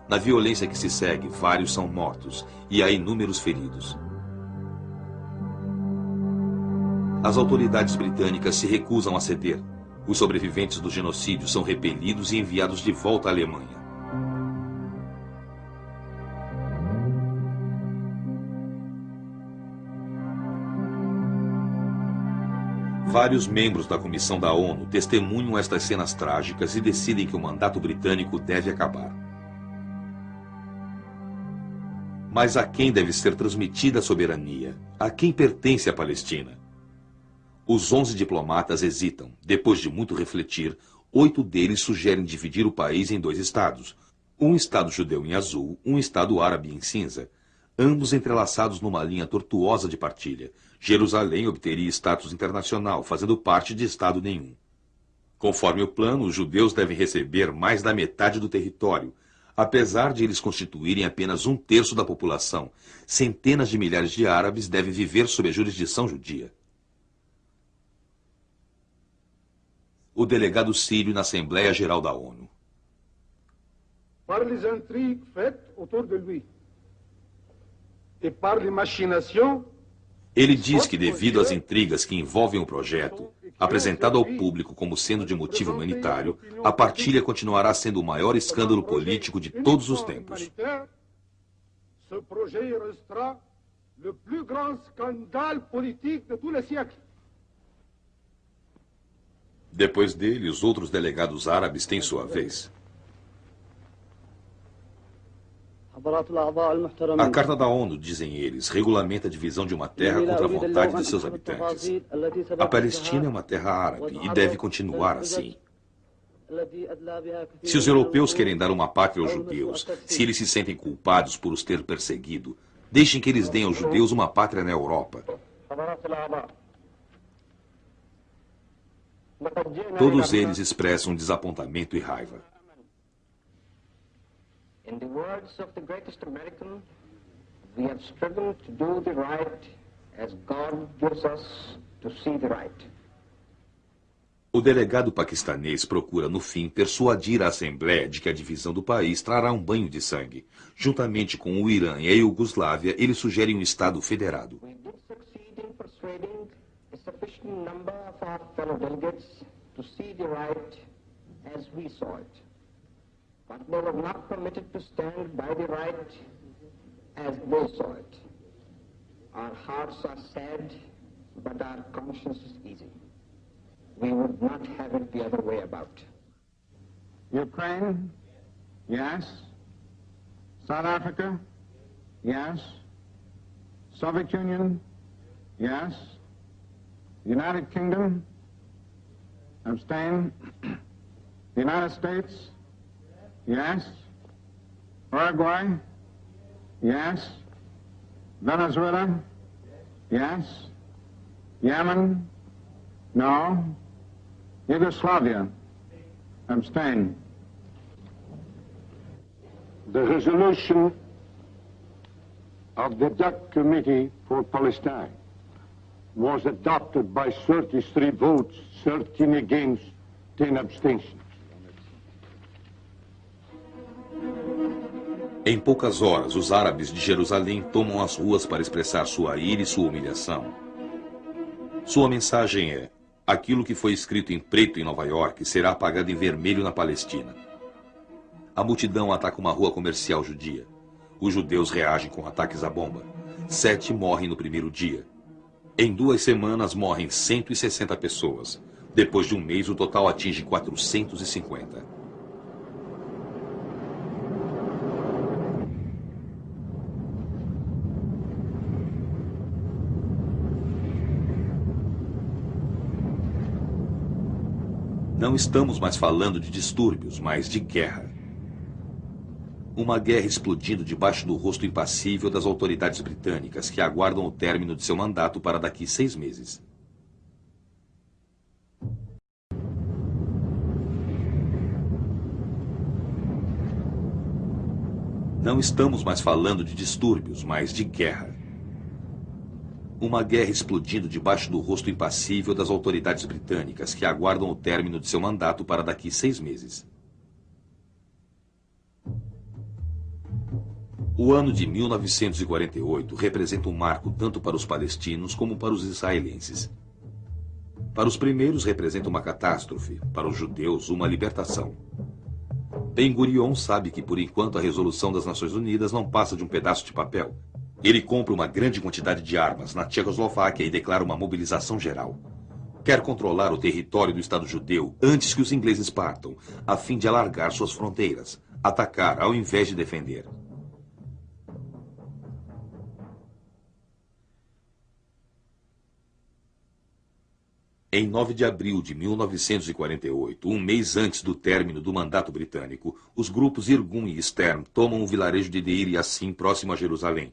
Na violência que se segue, vários são mortos e há inúmeros feridos. As autoridades britânicas se recusam a ceder. Os sobreviventes do genocídio são repelidos e enviados de volta à Alemanha. Vários membros da Comissão da ONU testemunham estas cenas trágicas e decidem que o mandato britânico deve acabar. Mas a quem deve ser transmitida a soberania? A quem pertence a Palestina? Os 11 diplomatas hesitam. Depois de muito refletir, 8 deles sugerem dividir o país em 2 estados. Um estado judeu em azul, um estado árabe em cinza. Ambos entrelaçados numa linha tortuosa de partilha. Jerusalém obteria status internacional, fazendo parte de estado nenhum. Conforme o plano, os judeus devem receber mais da metade do território. Apesar de eles constituírem apenas 1/3 da população, centenas de milhares de árabes devem viver sob a jurisdição judia. O delegado sírio na Assembleia Geral da ONU. Par les intrigues faites autour de lui et par les machinations. Ele diz que, devido às intrigas que envolvem o projeto, apresentado ao público como sendo de motivo humanitário, a partilha continuará sendo o maior escândalo político de todos os tempos. Ce projet restera le plus grand scandale politique de tous les siècles. Depois dele, os outros delegados árabes têm sua vez. A Carta da ONU, dizem eles, regulamenta a divisão de uma terra contra a vontade de seus habitantes. A Palestina é uma terra árabe e deve continuar assim. Se os europeus querem dar uma pátria aos judeus, se eles se sentem culpados por os ter perseguido, deixem que eles deem aos judeus uma pátria na Europa. Todos eles expressam desapontamento e raiva. In the words of the greatest American, we have striven to do the right as God gives us to see the right. O delegado paquistanês procura, no fim, persuadir a Assembleia de que a divisão do país trará um banho de sangue. Juntamente com o Irã e a Iugoslávia, ele sugere um Estado federado. We did succeed in persuading a sufficient number of our fellow delegates to see the right as we saw it. But they were not permitted to stand by the right as they saw it. Our hearts are sad, but our conscience is easy. We would not have it the other way about. Ukraine? Yes. South Africa? Yes. Soviet Union? Yes. United Kingdom? Abstain. The United States? Yes. Uruguay? Yes. Venezuela? Yes. Yemen? No. Yugoslavia? Abstain. The resolution of the DUC Committee for Palestine was adopted by 33 votes, 13 against, 10 abstentions. Em poucas horas, os árabes de Jerusalém tomam as ruas para expressar sua ira e sua humilhação. Sua mensagem é: aquilo que foi escrito em preto em Nova York será apagado em vermelho na Palestina. A multidão ataca uma rua comercial judia. Os judeus reagem com ataques à bomba. 7 morrem no primeiro dia. Em 2 semanas morrem 160 pessoas. Depois de um mês, o total atinge 450. Não estamos mais falando de distúrbios, mas de guerra. Uma guerra explodindo debaixo do rosto impassível das autoridades britânicas que aguardam o término de seu mandato para daqui 6 meses. Não estamos mais falando de distúrbios, mas de guerra. Uma guerra explodindo debaixo do rosto impassível das autoridades britânicas que aguardam o término de seu mandato para daqui 6 meses. O ano de 1948 representa um marco tanto para os palestinos como para os israelenses. Para os primeiros representa uma catástrofe, para os judeus uma libertação. Ben-Gurion sabe que por enquanto a resolução das Nações Unidas não passa de um pedaço de papel. Ele compra uma grande quantidade de armas na Tchecoslováquia e declara uma mobilização geral. Quer controlar o território do Estado judeu antes que os ingleses partam, a fim de alargar suas fronteiras, atacar ao invés de defender. Em 9 de abril de 1948, um mês antes do término do mandato britânico, os grupos Irgun e Stern tomam o vilarejo de Deir Yassin, próximo a Jerusalém.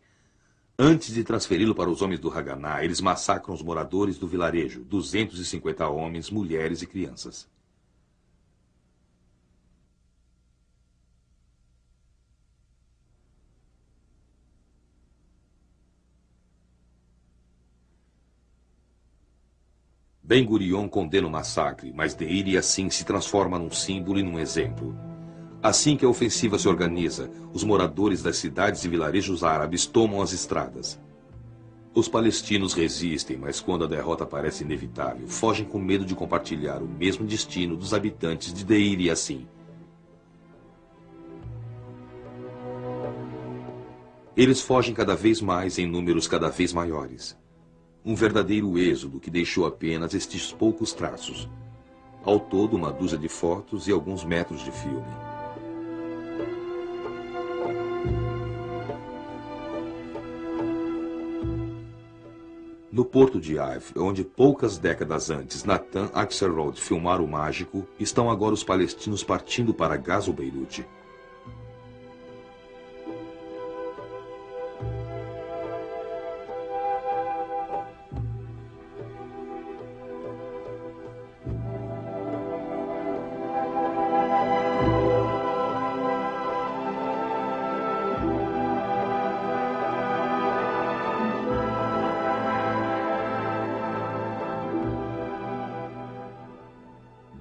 Antes de transferi-lo para os homens do Haganá, eles massacram os moradores do vilarejo, 250 homens, mulheres e crianças. Ben-Gurion condena o massacre, mas Deir Yassin se transforma num símbolo e num exemplo. Assim que a ofensiva se organiza, os moradores das cidades e vilarejos árabes tomam as estradas. Os palestinos resistem, mas quando a derrota parece inevitável, fogem com medo de compartilhar o mesmo destino dos habitantes de Deir Yassin. Eles fogem cada vez mais em números cada vez maiores. Um verdadeiro êxodo que deixou apenas estes poucos traços. Ao todo, uma dúzia de fotos e alguns metros de filme. No porto de Haifa, onde poucas décadas antes Natan Axelrod filmara o mágico, estão agora os palestinos partindo para Gaza ou Beirute.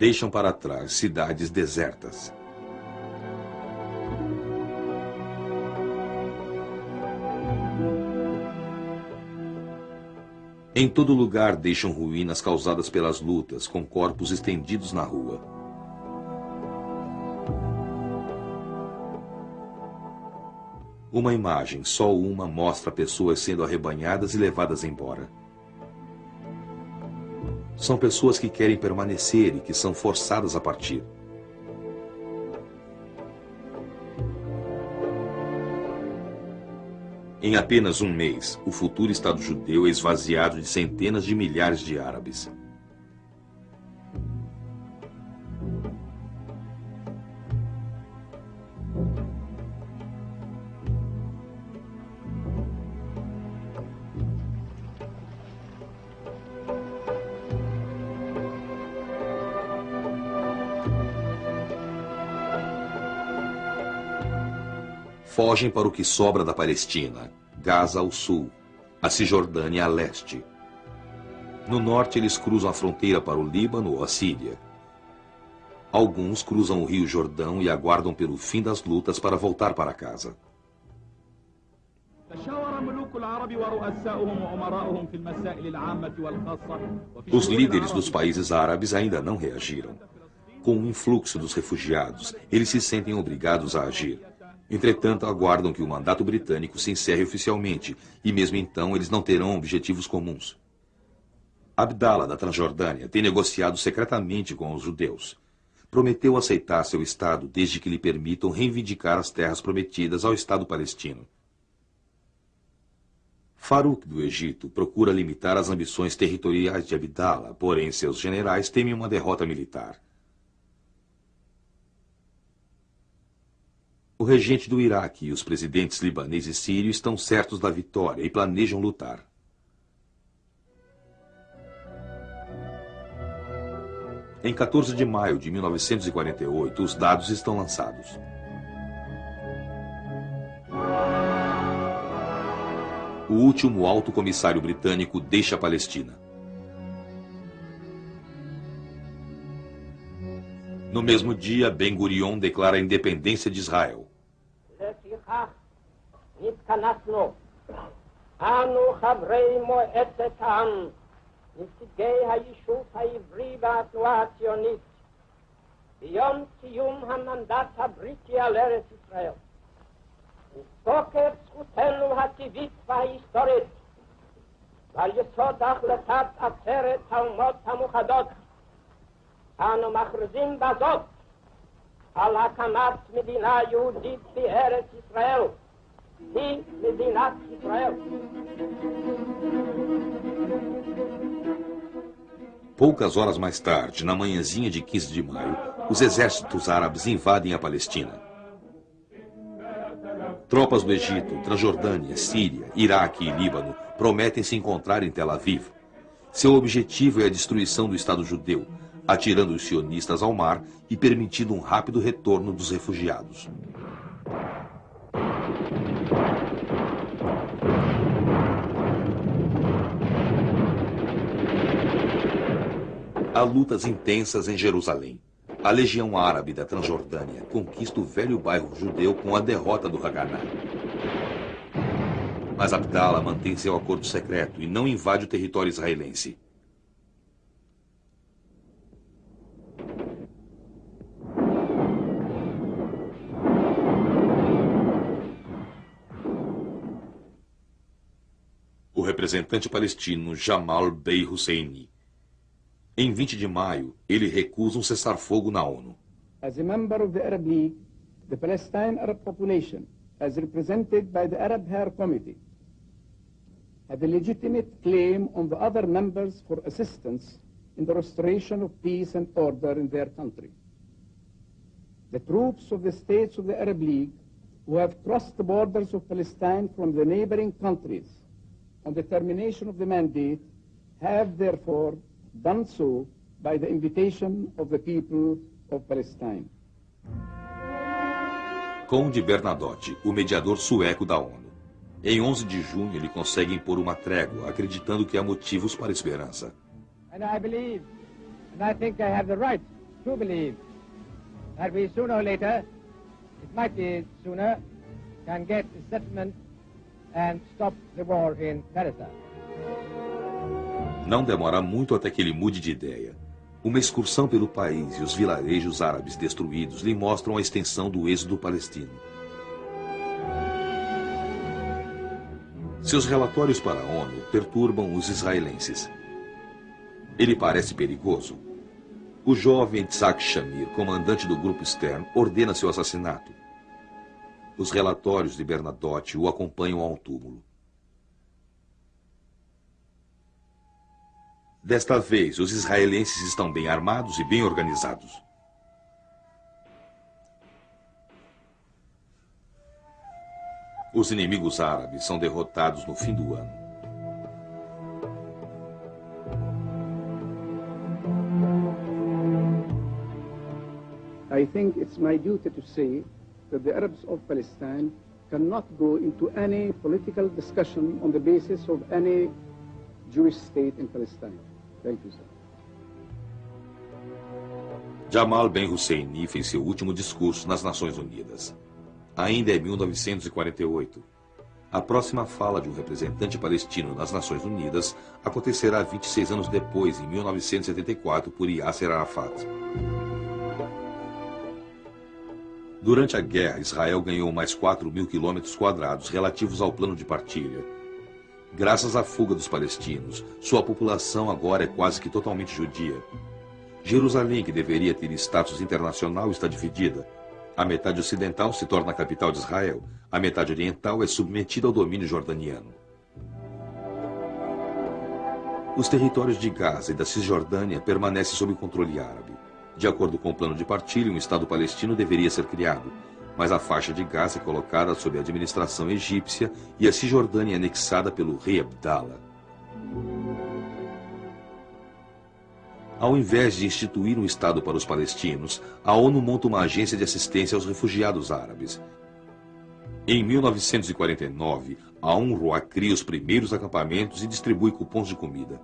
Deixam para trás cidades desertas. Em todo lugar deixam ruínas causadas pelas lutas, com corpos estendidos na rua. Uma imagem, só uma, mostra pessoas sendo arrebanhadas e levadas embora. São pessoas que querem permanecer e que são forçadas a partir. Em apenas um mês, o futuro Estado judeu é esvaziado de centenas de milhares de árabes. Fogem para o que sobra da Palestina, Gaza ao sul, a Cisjordânia a leste. No norte, eles cruzam a fronteira para o Líbano ou a Síria. Alguns cruzam o rio Jordão e aguardam pelo fim das lutas para voltar para casa. Os líderes dos países árabes ainda não reagiram. Com o influxo dos refugiados, eles se sentem obrigados a agir. Entretanto, aguardam que o mandato britânico se encerre oficialmente, e mesmo então eles não terão objetivos comuns. Abdallah, da Transjordânia, tem negociado secretamente com os judeus. Prometeu aceitar seu Estado desde que lhe permitam reivindicar as terras prometidas ao Estado palestino. Farouk, do Egito, procura limitar as ambições territoriais de Abdallah, porém seus generais temem uma derrota militar. O regente do Iraque e os presidentes libanês e sírio estão certos da vitória e planejam lutar. Em 14 de maio de 1948, os dados estão lançados. O último alto comissário britânico deixa a Palestina. No mesmo dia, Ben-Gurion declara a independência de Israel. נתכנסנו, אנו חברי מועצת העם, נציגי היישוב העברי והתנועה הציונית, ביום סיום המנדט הבריטי על ארץ ישראל. מתוקף זכותנו הטבעית וההיסטורית, ועל יסוד החלטת עצרת האומות המאוחדות, אנו מכריזים בזאת על הקמת מדינה יהודית בארץ ישראל. Poucas horas mais tarde, na manhãzinha de 15 de maio, os exércitos árabes invadem a Palestina. Tropas do Egito, Transjordânia, Síria, Iraque e Líbano prometem se encontrar em Tel Aviv. Seu objetivo é a destruição do Estado judeu, atirando os sionistas ao mar e permitindo um rápido retorno dos refugiados. Há lutas intensas em Jerusalém. A Legião Árabe da Transjordânia conquista o velho bairro judeu com a derrota do Haganah. Mas Abdallah mantém seu acordo secreto e não invade o território israelense. O representante palestino Jamal Bey Husseini. Em 20 de maio, ele recusa um cessar-fogo na ONU. As a member of the Arab League, the Palestine Arab population, as represented by the Arab Hair Committee, have a legitimate claim on the other members for assistance in the restoration of peace and order in their country. The troops of the states of the Arab League, who have crossed the borders of Palestine from the neighboring countries on the termination of the mandate, have therefore done so by the invitation of the people of Palestine. Conde Bernadotte, o mediador sueco da ONU. Em 11 de junho, ele consegue impor uma trégua, acreditando que há motivos para esperança. And I believe, and I think I have the right to believe that we sooner or later, it might be sooner, can get a settlement and stop the war in Palestine. Não demora muito até que ele mude de ideia. Uma excursão pelo país e os vilarejos árabes destruídos lhe mostram a extensão do êxodo palestino. Seus relatórios para a ONU perturbam os israelenses. Ele parece perigoso. O jovem Itzhak Shamir, comandante do grupo Stern, ordena seu assassinato. Os relatórios de Bernadotte o acompanham ao túmulo. Desta vez, os israelenses estão bem armados e bem organizados. Os inimigos árabes são derrotados no fim do ano. I think it's my duty to say that the Arabs of Palestine cannot go into any political discussion on the basis of any Jewish state in Palestine. Thank you, sir. Jamal Ben Husseini fez seu último discurso nas Nações Unidas. Ainda em 1948. A próxima fala de um representante palestino nas Nações Unidas acontecerá 26 anos depois, em 1974, por Yasser Arafat. Durante a guerra, Israel ganhou mais 4.000 quilômetros quadrados relativos ao plano de partilha. Graças à fuga dos palestinos, sua população agora é quase que totalmente judia. Jerusalém, que deveria ter status internacional, está dividida. A metade ocidental se torna a capital de Israel. A metade oriental é submetida ao domínio jordaniano. Os territórios de Gaza e da Cisjordânia permanecem sob controle árabe. De acordo com o plano de partilha, um Estado palestino deveria ser criado, mas a faixa de Gaza é colocada sob a administração egípcia e a Cisjordânia é anexada pelo rei Abdallah. Ao invés de instituir um Estado para os palestinos, a ONU monta uma agência de assistência aos refugiados árabes. Em 1949, a UNRWA cria os primeiros acampamentos e distribui cupons de comida.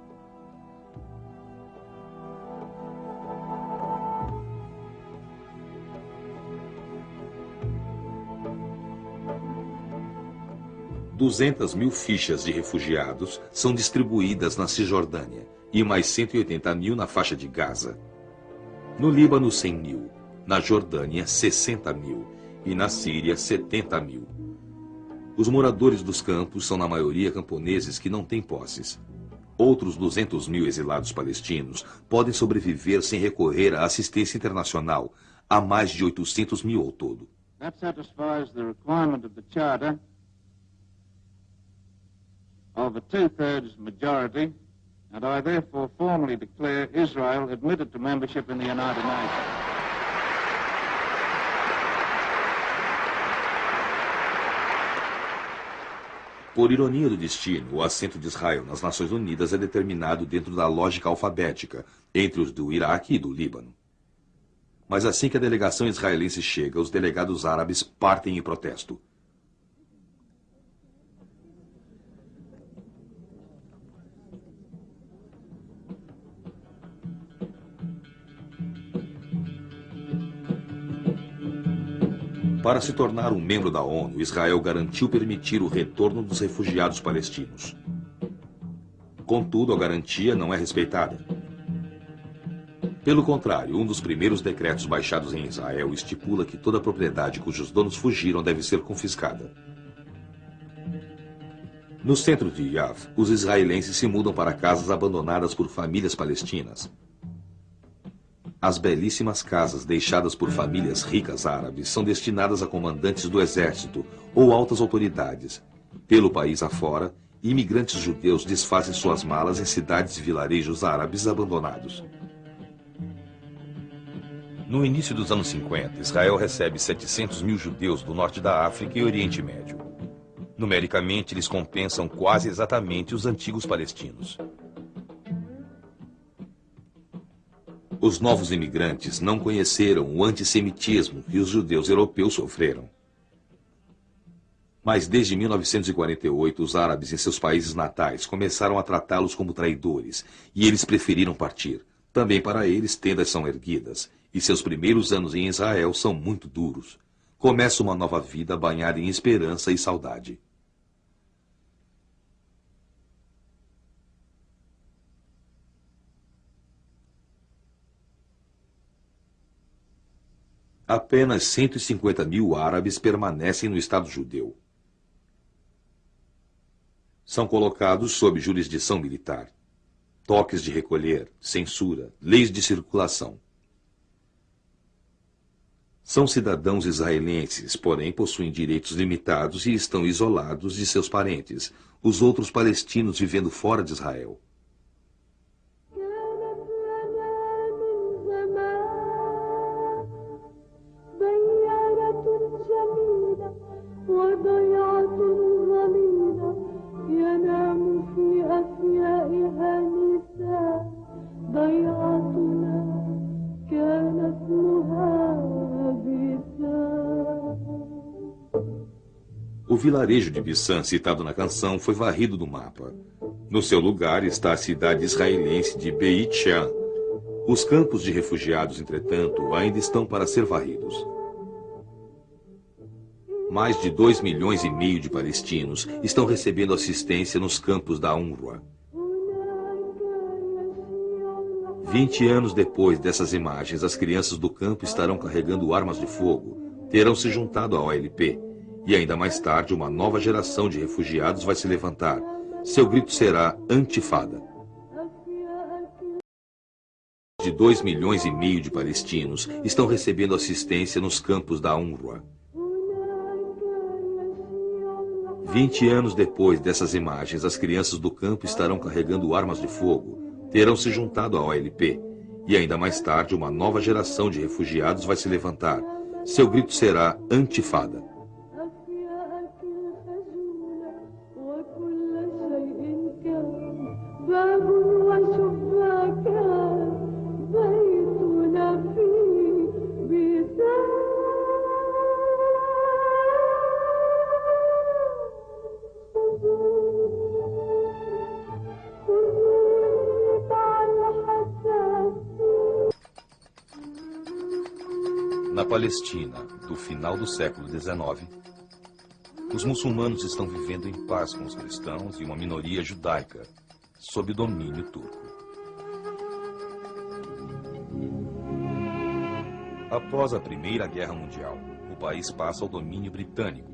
$200.000 fichas de refugiados são distribuídas na Cisjordânia e mais 180.000 na faixa de Gaza. No Líbano, 100.000. Na Jordânia, 60.000. E na Síria, 70.000. Os moradores dos campos são, na maioria, camponeses que não têm posses. Outros 200.000 exilados palestinos podem sobreviver sem recorrer à assistência internacional. Há mais de 800.000 ao todo. That satisfies the requirement of the Charter of a two-thirds majority, and I therefore formally declare Israel admitted to membership in the United Nations. Por ironia do destino, o assento de Israel nas Nações Unidas é determinado dentro da lógica alfabética, entre os do Iraque e do Líbano. Mas assim que a delegação israelense chega, os delegados árabes partem em protesto. Para se tornar um membro da ONU, Israel garantiu permitir o retorno dos refugiados palestinos. Contudo, a garantia não é respeitada. Pelo contrário, um dos primeiros decretos baixados em Israel estipula que toda propriedade cujos donos fugiram deve ser confiscada. No centro de Yaf, os israelenses se mudam para casas abandonadas por famílias palestinas. As belíssimas casas deixadas por famílias ricas árabes são destinadas a comandantes do exército ou altas autoridades. Pelo país afora, imigrantes judeus desfazem suas malas em cidades e vilarejos árabes abandonados. No início dos anos 50, Israel recebe 700.000 judeus do norte da África e Oriente Médio. Numericamente, eles compensam quase exatamente os antigos palestinos. Os novos imigrantes não conheceram o antissemitismo que os judeus europeus sofreram. Mas desde 1948, os árabes em seus países natais começaram a tratá-los como traidores, e eles preferiram partir, Também para eles tendas são erguidas, e seus primeiros anos em Israel são muito duros. Começa uma nova vida banhada em esperança e saudade. Apenas 150 mil árabes permanecem no Estado judeu. São colocados sob jurisdição militar. Toques de recolher, censura, leis de circulação. São cidadãos israelenses, porém possuem direitos limitados e estão isolados de seus parentes, os outros palestinos vivendo fora de Israel. O vilarejo de Bissã, citado na canção, foi varrido do mapa. No seu lugar está a cidade israelense de Beit Shean. Os campos de refugiados, entretanto, ainda estão para ser varridos. Mais de 2,5 milhões de palestinos estão recebendo assistência nos campos da UNRWA. 20 anos depois dessas imagens, as crianças do campo estarão carregando armas de fogo, terão se juntado à OLP, e ainda mais tarde uma nova geração de refugiados vai se levantar. Seu grito será Antifada. De 2,5 milhões de palestinos estão recebendo assistência nos campos da UNRWA. 20 anos depois dessas imagens, as crianças do campo estarão carregando armas de fogo, terão se juntado à OLP, e ainda mais tarde uma nova geração de refugiados vai se levantar. Seu grito será Antifada. Na Palestina, do final do século XIX, os muçulmanos estão vivendo em paz com os cristãos e uma minoria judaica, sob domínio turco. Após a Primeira Guerra Mundial, o país passa ao domínio britânico.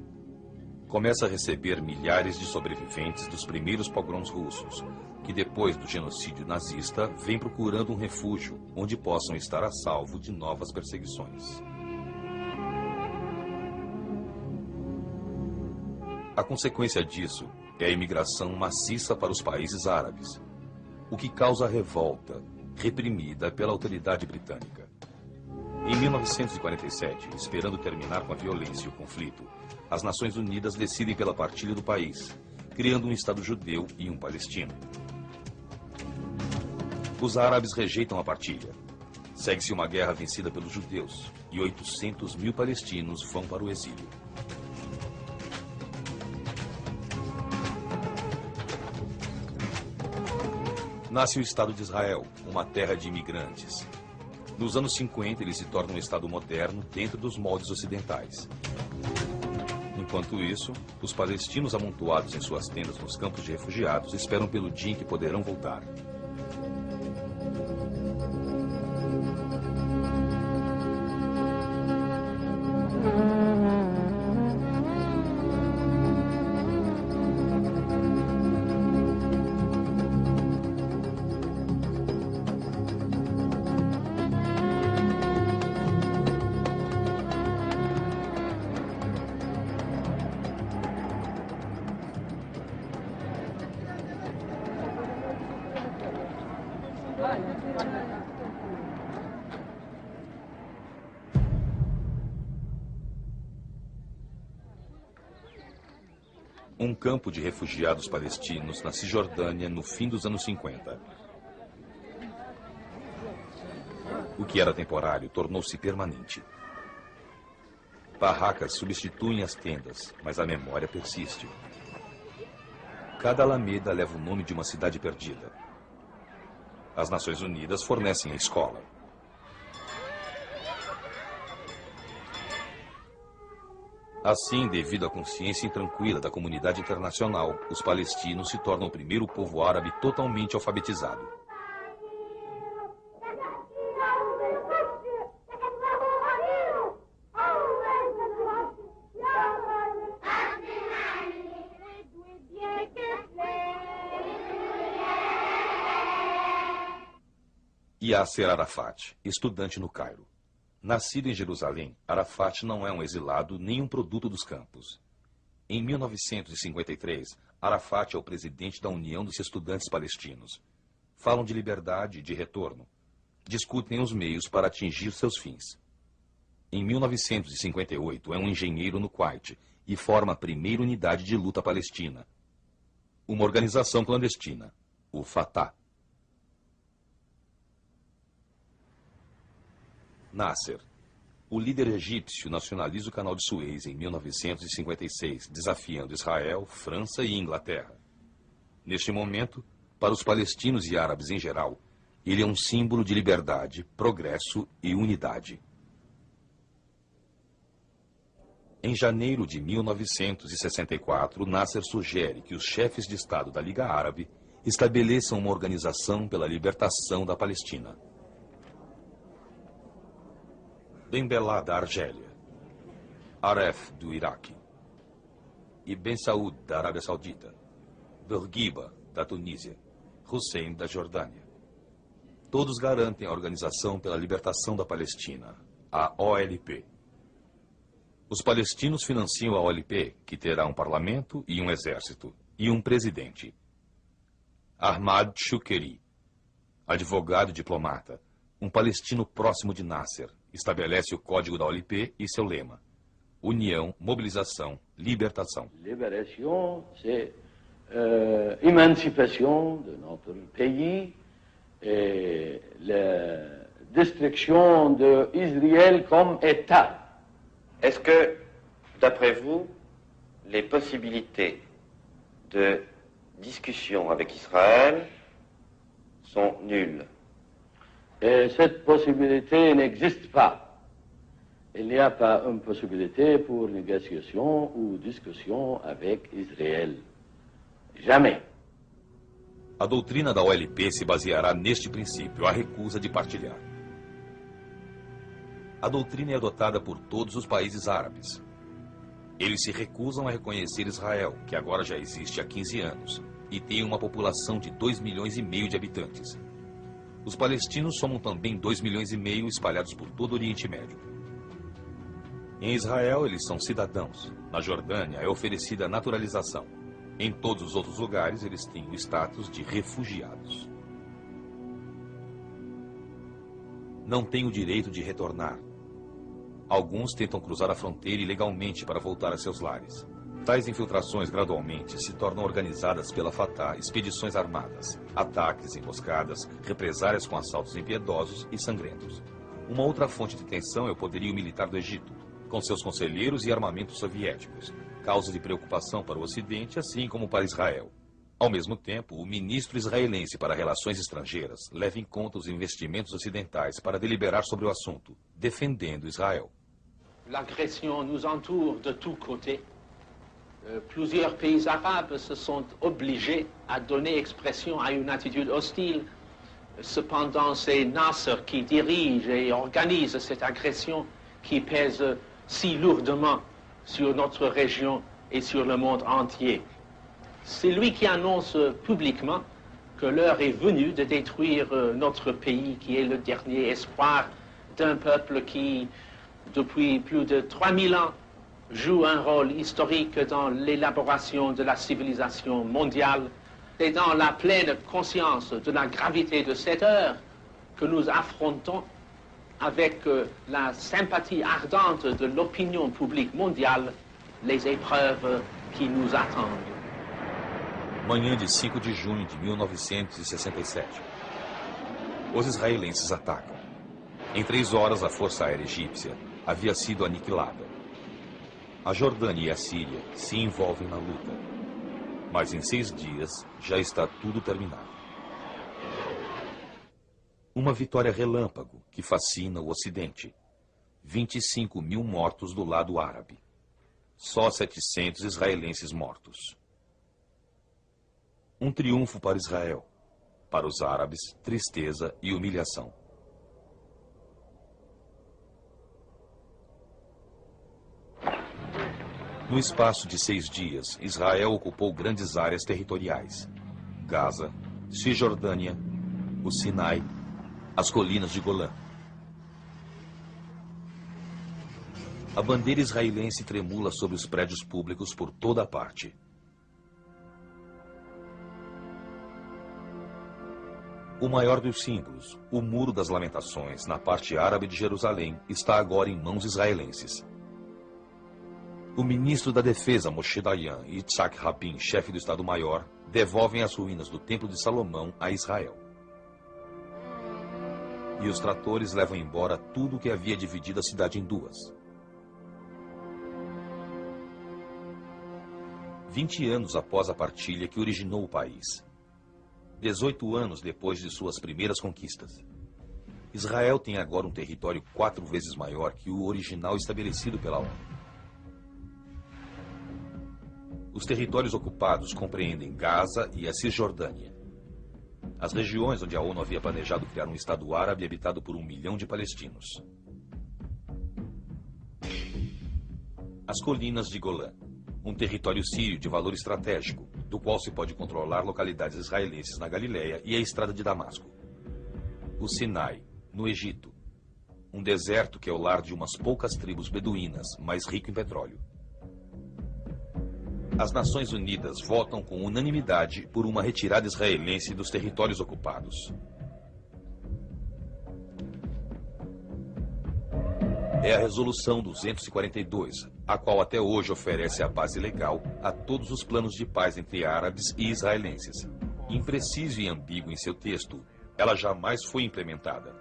Começa a receber milhares de sobreviventes dos primeiros pogroms russos, que depois do genocídio nazista, vêm procurando um refúgio onde possam estar a salvo de novas perseguições. A consequência disso é a imigração maciça para os países árabes, o que causa revolta, reprimida pela autoridade britânica. Em 1947, esperando terminar com a violência e o conflito, as Nações Unidas decidem pela partilha do país, criando um Estado judeu e um palestino. Os árabes rejeitam a partilha. Segue-se uma guerra vencida pelos judeus e 800 mil palestinos vão para o exílio. Nasce o Estado de Israel, uma terra de imigrantes. Nos anos 50, ele se torna um Estado moderno dentro dos moldes ocidentais. Enquanto isso, os palestinos amontoados em suas tendas nos campos de refugiados esperam pelo dia em que poderão voltar. Um campo de refugiados palestinos na Cisjordânia no fim dos anos 50. O que era temporário tornou-se permanente. Barracas substituem as tendas, mas a memória persiste. Cada alameda leva o nome de uma cidade perdida. As Nações Unidas fornecem a escola. Assim, devido à consciência intranquila da comunidade internacional, os palestinos se tornam o primeiro povo árabe totalmente alfabetizado. Yasser Arafat, estudante no Cairo. Nascido em Jerusalém, Arafat não é um exilado nem um produto dos campos. Em 1953, Arafat é o presidente da União dos Estudantes Palestinos. Falam de liberdade e de retorno. Discutem os meios para atingir seus fins. Em 1958, é um engenheiro no Kuwait e forma a primeira unidade de luta palestina, uma organização clandestina, o Fatah. Nasser. O líder egípcio nacionaliza o Canal de Suez em 1956, desafiando Israel, França e Inglaterra. Neste momento, para os palestinos e árabes em geral, ele é um símbolo de liberdade, progresso e unidade. Em janeiro de 1964, Nasser sugere que os chefes de Estado da Liga Árabe estabeleçam uma organização pela libertação da Palestina. Ben Bella, da Argélia, Aref, do Iraque, e Ben Saud, da Arábia Saudita, Bourguiba, da Tunísia, Hussein, da Jordânia. Todos garantem a Organização pela Libertação da Palestina, a OLP. Os palestinos financiam a OLP, que terá um parlamento e um exército, e um presidente. Ahmad Shukeri, advogado e diplomata, um palestino próximo de Nasser, estabelece o código da OLP e seu lema: União, Mobilização, Libertação. Libération, c'est émancipation de notre pays et la destruction d'Israël comme État. Est-ce que, d'après vous, les possibilités de discussion avec Israël sont nulles? Et cette possibilité n'existe pas. Il n'y a pas une possibilité pour négociation ou discussion avec Israël. Jamais. A doutrina da OLP se baseará neste princípio, a recusa de partilhar. A doutrina é adotada por todos os países árabes. Eles se recusam a reconhecer Israel, que agora já existe há 15 anos, e tem uma população de 2,5 milhões de habitantes. Os palestinos somam também 2,5 milhões espalhados por todo o Oriente Médio. Em Israel, eles são cidadãos. Na Jordânia, é oferecida a naturalização. Em todos os outros lugares, eles têm o status de refugiados. Não têm o direito de retornar. Alguns tentam cruzar a fronteira ilegalmente para voltar a seus lares. Tais infiltrações gradualmente se tornam organizadas pela Fatah, expedições armadas, ataques, emboscadas, represálias com assaltos impiedosos e sangrentos. Uma outra fonte de tensão é o poderio militar do Egito, com seus conselheiros e armamentos soviéticos, causa de preocupação para o Ocidente, assim como para Israel. Ao mesmo tempo, o ministro israelense para Relações Estrangeiras leva em conta os investimentos ocidentais para deliberar sobre o assunto, defendendo Israel. L'agression nous entoure de tous côtés. Plusieurs pays arabes se sont obligés à donner expression à une attitude hostile. Cependant, c'est Nasser qui dirige et organise cette agression qui pèse si lourdement sur notre région et sur le monde entier. C'est lui qui annonce publiquement que l'heure est venue de détruire notre pays, qui est le dernier espoir d'un peuple qui, depuis plus de 3000 ans, joue un rôle historique dans l'élaboration de la civilisation mondiale. C'est dans la pleine conscience de la gravité de cette heure que nous affrontons avec la sympathie ardente de l'opinion publique mondiale les épreuves qui nous attendent. Manhã de 5 de junho de 1967. Os israelenses atacam. Em 3 horas, a Força Aérea Egípcia havia sido aniquilada. A Jordânia e a Síria se envolvem na luta. Mas em 6 dias já está tudo terminado. Uma vitória relâmpago que fascina o Ocidente. 25 mil mortos do lado árabe. Só 700 israelenses mortos. Um triunfo para Israel. Para os árabes, tristeza e humilhação. No espaço de 6 dias, Israel ocupou grandes áreas territoriais. Gaza, Cisjordânia, o Sinai, as colinas de Golã. A bandeira israelense tremula sobre os prédios públicos por toda a parte. O maior dos símbolos, o Muro das Lamentações, na parte árabe de Jerusalém, está agora em mãos israelenses. O ministro da Defesa, Moshe Dayan, e Yitzhak Rabin, chefe do Estado-Maior, devolvem as ruínas do Templo de Salomão a Israel. E os tratores levam embora tudo o que havia dividido a cidade em duas. 20 anos após a partilha que originou o país. 18 anos depois de suas primeiras conquistas. Israel tem agora um território 4 vezes maior que o original estabelecido pela ONU. Os territórios ocupados compreendem Gaza e a Cisjordânia. As regiões onde a ONU havia planejado criar um Estado árabe habitado por 1 milhão de palestinos. As colinas de Golã, um território sírio de valor estratégico, do qual se pode controlar localidades israelenses na Galileia e a estrada de Damasco. O Sinai, no Egito, um deserto que é o lar de umas poucas tribos beduínas, mais rico em petróleo. As Nações Unidas votam com unanimidade por uma retirada israelense dos territórios ocupados. É a Resolução 242, a qual até hoje oferece a base legal a todos os planos de paz entre árabes e israelenses. Impreciso e ambíguo em seu texto, ela jamais foi implementada.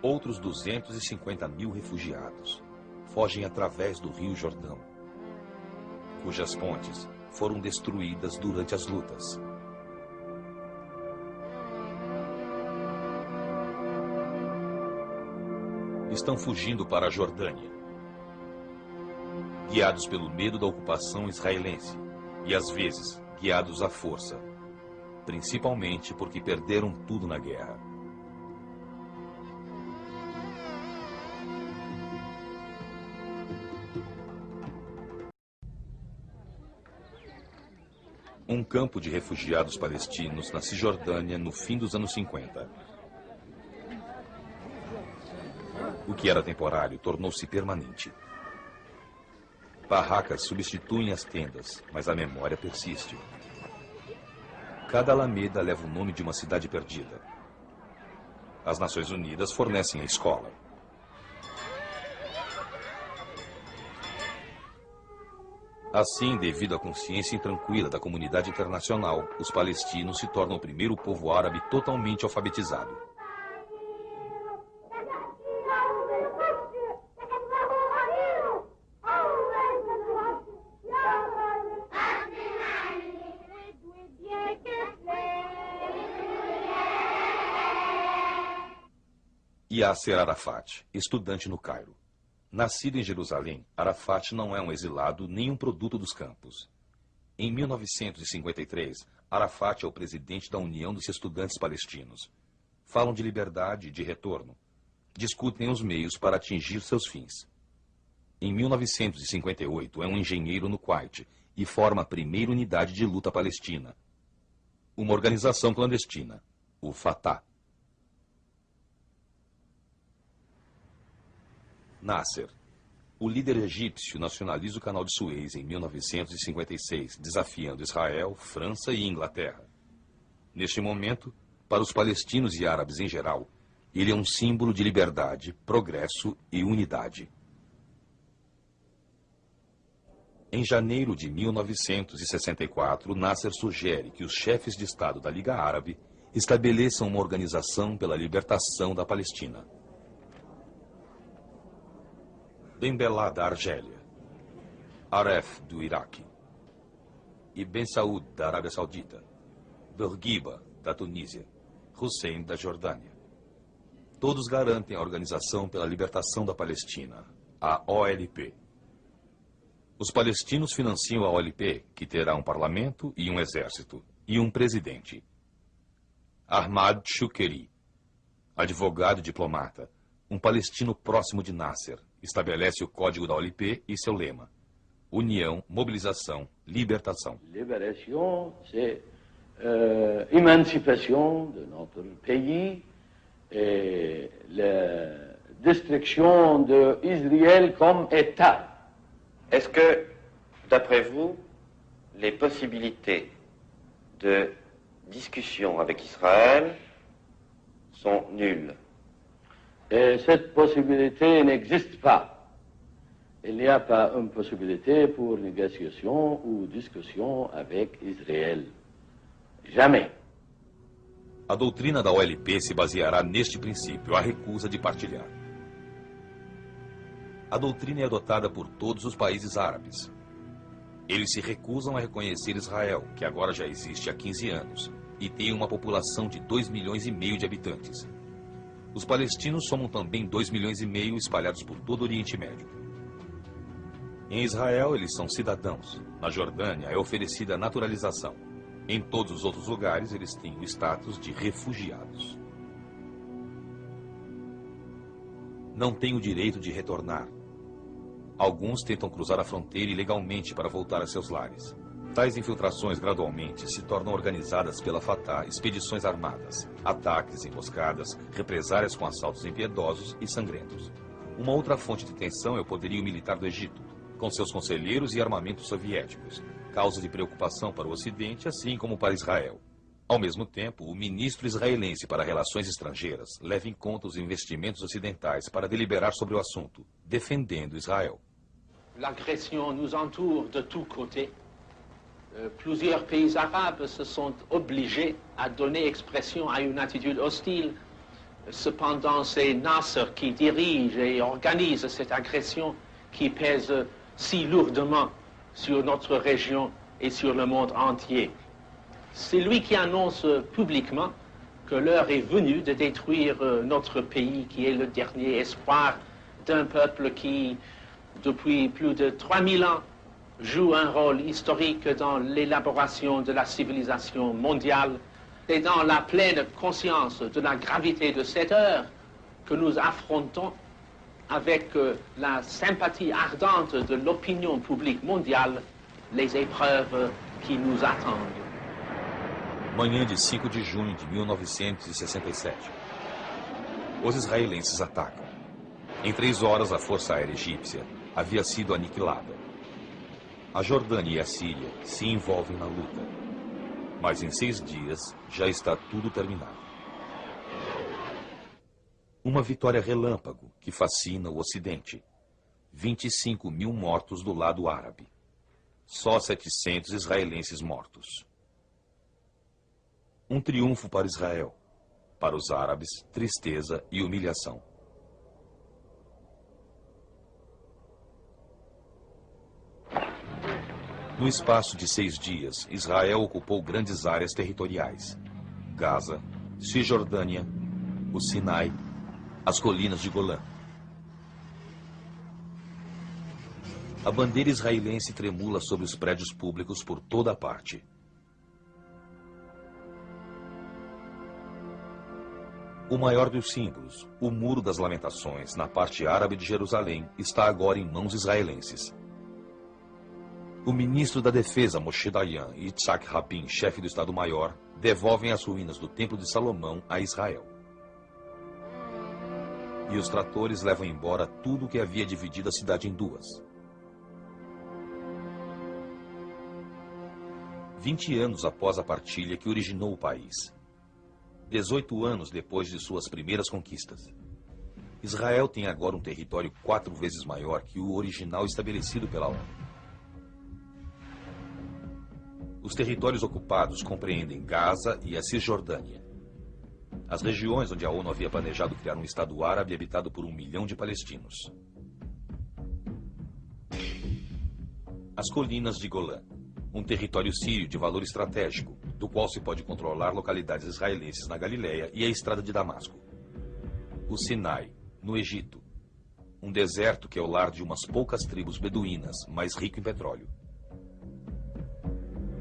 Outros 250 mil refugiados fogem através do Rio Jordão, cujas pontes foram destruídas durante as lutas. Estão fugindo para a Jordânia, guiados pelo medo da ocupação israelense e, às vezes, guiados à força, principalmente porque perderam tudo na guerra. Um campo de refugiados palestinos na Cisjordânia no fim dos anos 50. O que era temporário tornou-se permanente. Barracas substituem as tendas, mas a memória persiste. Cada alameda leva o nome de uma cidade perdida. As Nações Unidas fornecem a escola. Assim, devido à consciência intranquila da comunidade internacional, os palestinos se tornam o primeiro povo árabe totalmente alfabetizado. Yasser Arafat, estudante no Cairo. Nascido em Jerusalém, Arafat não é um exilado nem um produto dos campos. Em 1953, Arafat é o presidente da União dos Estudantes Palestinos. Falam de liberdade e de retorno. Discutem os meios para atingir seus fins. Em 1958, é um engenheiro no Kuwait e forma a primeira unidade de luta palestina, uma organização clandestina, o Fatah. Nasser. O líder egípcio nacionaliza o Canal de Suez em 1956, desafiando Israel, França e Inglaterra. Neste momento, para os palestinos e árabes em geral, ele é um símbolo de liberdade, progresso e unidade. Em janeiro de 1964, Nasser sugere que os chefes de Estado da Liga Árabe estabeleçam uma organização pela libertação da Palestina. Ben Bella da Argélia, Aref do Iraque e Ben Saud da Arábia Saudita, Bourguiba da Tunísia, Hussein, da Jordânia. Todos garantem a Organização pela Libertação da Palestina, a OLP. Os palestinos financiam a OLP, que terá um parlamento e um exército, e um presidente. Ahmad Shukeri, advogado e diplomata, um palestino próximo de Nasser, estabelece o código da OLP e seu lema: União, mobilização, libertação. Libération, c'est émancipation de notre pays et la destruction d'Israël comme État. Est-ce que, d'après vous, les possibilités de discussion avec Israël sont nulles? Et cette possibilité n'existe pas. Il n'y a pas une possibilité pour négociation ou discussion avec Israël. Jamais. A doutrina da OLP se baseará neste princípio, a recusa de partilhar. A doutrina é adotada por todos os países árabes. Eles se recusam a reconhecer Israel, que agora já existe há 15 anos, e tem uma população de 2,5 milhões de habitantes. Os palestinos somam também 2,5 milhões espalhados por todo o Oriente Médio. Em Israel, eles são cidadãos. Na Jordânia, é oferecida a naturalização. Em todos os outros lugares, eles têm o status de refugiados. Não têm o direito de retornar. Alguns tentam cruzar a fronteira ilegalmente para voltar a seus lares. Tais infiltrações gradualmente se tornam organizadas pela Fatah, expedições armadas, ataques, emboscadas, represálias com assaltos impiedosos e sangrentos. Uma outra fonte de tensão é o poderio militar do Egito, com seus conselheiros e armamentos soviéticos, causa de preocupação para o Ocidente, assim como para Israel. Ao mesmo tempo, o ministro israelense para Relações Estrangeiras leva em conta os investimentos ocidentais para deliberar sobre o assunto, defendendo Israel. L'agression nous entoure de tous côtés. Plusieurs pays arabes se sont obligés à donner expression à une attitude hostile. Cependant, c'est Nasser qui dirige et organise cette agression qui pèse si lourdement sur notre région et sur le monde entier. C'est lui qui annonce publiquement que l'heure est venue de détruire notre pays, qui est le dernier espoir d'un peuple qui, depuis plus de 3000 ans, joue un rôle historique dans l'élaboration de la civilisation mondiale. C'est dans la pleine conscience de la gravité de cette heure que nous affrontons avec la sympathie ardente de l'opinion publique mondiale les épreuves qui nous attendent. Manhã de 5 de junho de 1967. Os israelenses atacam. Em 3 horas, a Força Aérea Egípcia havia sido aniquilada. A Jordânia e a Síria se envolvem na luta. Mas em 6 dias já está tudo terminado. Uma vitória relâmpago que fascina o Ocidente. 25 mil mortos do lado árabe. Só 700 israelenses mortos. Um triunfo para Israel. Para os árabes, tristeza e humilhação. No espaço de 6 dias, Israel ocupou grandes áreas territoriais. Gaza, Cisjordânia, o Sinai, as colinas de Golã. A bandeira israelense tremula sobre os prédios públicos por toda a parte. O maior dos símbolos, o Muro das Lamentações, na parte árabe de Jerusalém, está agora em mãos israelenses. O ministro da Defesa, Moshe Dayan, e Yitzhak Rabin, chefe do Estado-Maior, devolvem as ruínas do Templo de Salomão a Israel. E os tratores levam embora tudo que havia dividido a cidade em duas. 20 anos após a partilha que originou o país. 18 anos depois de suas primeiras conquistas. Israel tem agora um território 4 vezes maior que o original estabelecido pela ONU. Os territórios ocupados compreendem Gaza e a Cisjordânia. As regiões onde a ONU havia planejado criar um Estado árabe habitado por 1 milhão de palestinos. As colinas de Golã, um território sírio de valor estratégico, do qual se pode controlar localidades israelenses na Galileia e a estrada de Damasco. O Sinai, no Egito, um deserto que é o lar de umas poucas tribos beduínas, mais rico em petróleo.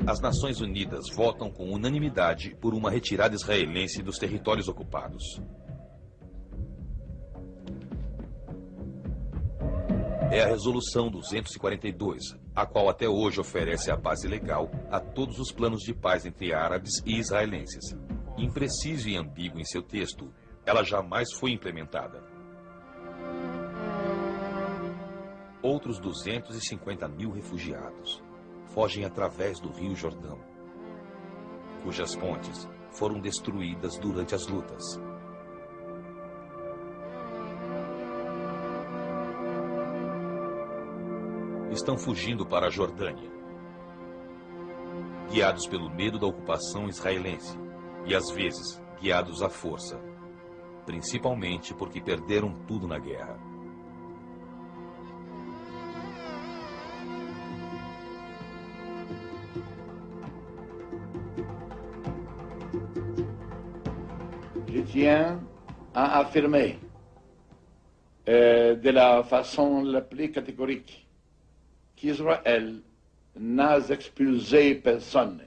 As Nações Unidas votam com unanimidade por uma retirada israelense dos territórios ocupados. É a Resolução 242, a qual até hoje oferece a base legal a todos os planos de paz entre árabes e israelenses. Impreciso e ambíguo em seu texto, ela jamais foi implementada. Outros 250 mil refugiados fogem através do Rio Jordão, cujas pontes foram destruídas durante as lutas. Estão fugindo para a Jordânia, guiados pelo medo da ocupação israelense e, às vezes, guiados à força, principalmente porque perderam tudo na guerra. Je tiens à affirmer de la façon la plus catégorique qu'Israël n'a expulsé personne.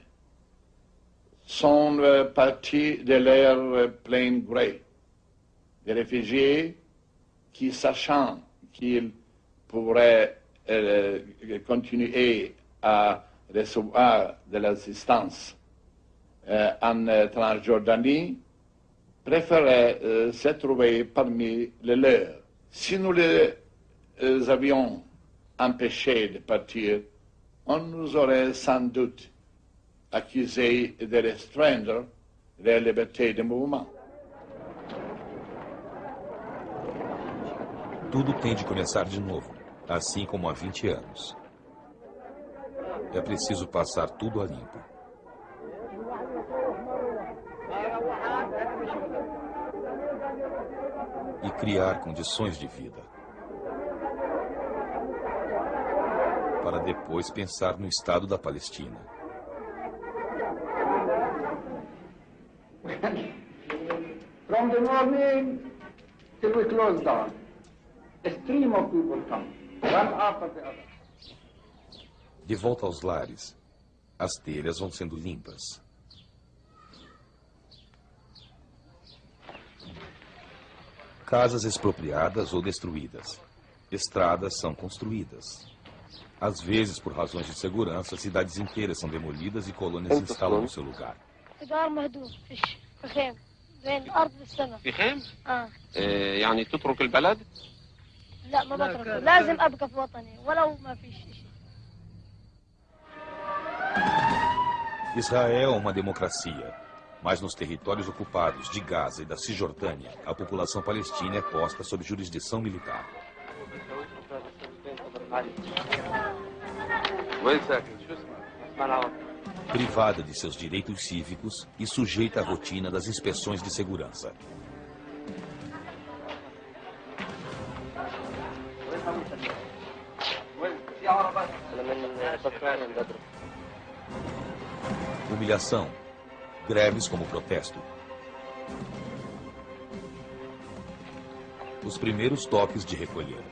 Sont partis de leur plein gré. Des réfugiés qui, sachant qu'ils pourraient continuer à recevoir de l'assistance en Transjordanie, préféraient se trouver parmi les leurs. Si nous les avions empêchés de partir, on nous aurait sans doute accusés de restreindre leur liberté de mouvement. Tudo tem de começar de novo, assim como há 20 anos. É preciso passar tudo a limpo. E criar condições de vida. Para depois pensar no Estado da Palestina. From the morning till we close down, a stream of people come, one after the other. De volta aos lares, as telhas vão sendo limpas. Casas expropriadas ou destruídas. Estradas são construídas. Às vezes, por razões de segurança, cidades inteiras são demolidas e colônias se instalam no seu lugar. بين الأرض والسماء. في خيم؟ اه يعني تترك البلد؟ لا ما بترك، لازم أبقى في وطني ولو ما فيش شيء. Israel é uma democracia, mas nos territórios ocupados de Gaza e da Cisjordânia, a população palestina é posta sob jurisdição militar. Privada de seus direitos cívicos e sujeita à rotina das inspeções de segurança. Humilhação, greves como protesto. Os primeiros toques de recolher.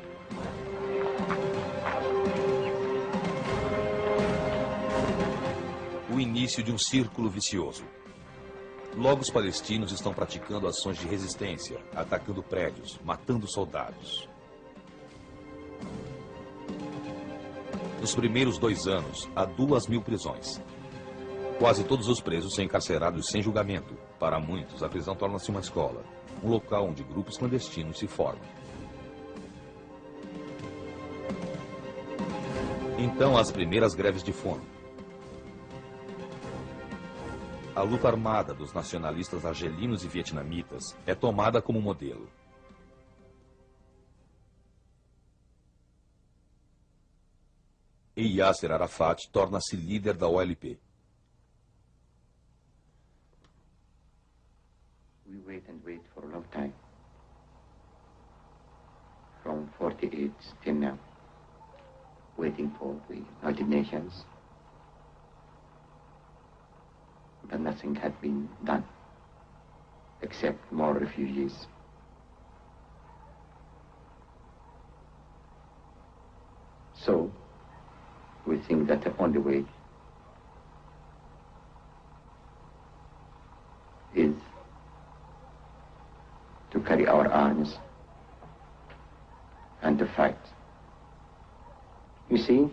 O início de um círculo vicioso. Logo os palestinos estão praticando ações de resistência, atacando prédios, matando soldados. Nos primeiros 2 anos, há 2.000 prisões. Quase todos os presos são encarcerados sem julgamento. Para muitos, a prisão torna-se uma escola, um local onde grupos clandestinos se formam. Então, as primeiras greves de fome. A luta armada dos nacionalistas argelinos e vietnamitas é tomada como modelo. E Yasser Arafat torna-se líder da OLP. We wait and wait for a long time. From 48 till now. Waiting for the United Nations. but nothing had been done except more refugees. So, we think that the only way is to carry our arms and to fight. You see,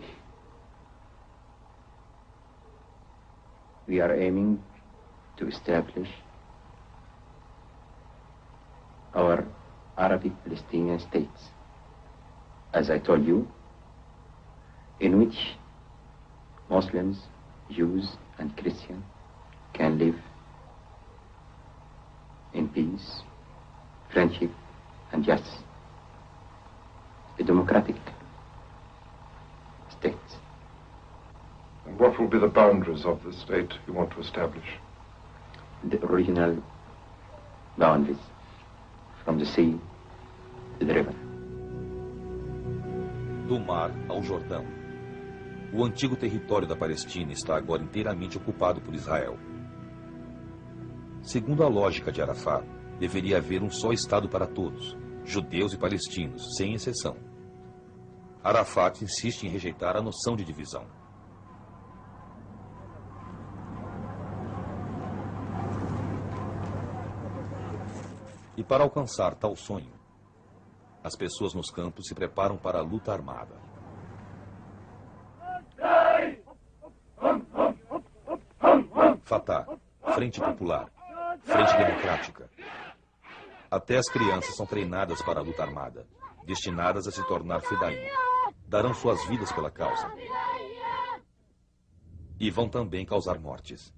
we are aiming to establish our Arabic Palestinian states, as I told you, in which Muslims, Jews, and Christians can live in peace, friendship, and justice. A democratic state. And what will be the boundaries of the state you want to establish? The original boundaries, from the sea to the river. Do mar ao Jordão. O antigo território da Palestina está agora inteiramente ocupado por Israel. Segundo a lógica de Arafat, deveria haver um só Estado para todos, judeus e palestinos, sem exceção. Arafat insiste em rejeitar a noção de divisão. E para alcançar tal sonho, as pessoas nos campos se preparam para a luta armada. Fatah, Frente Popular, Frente Democrática. Até as crianças são treinadas para a luta armada, destinadas a se tornar fedaim. Darão suas vidas pela causa. E vão também causar mortes.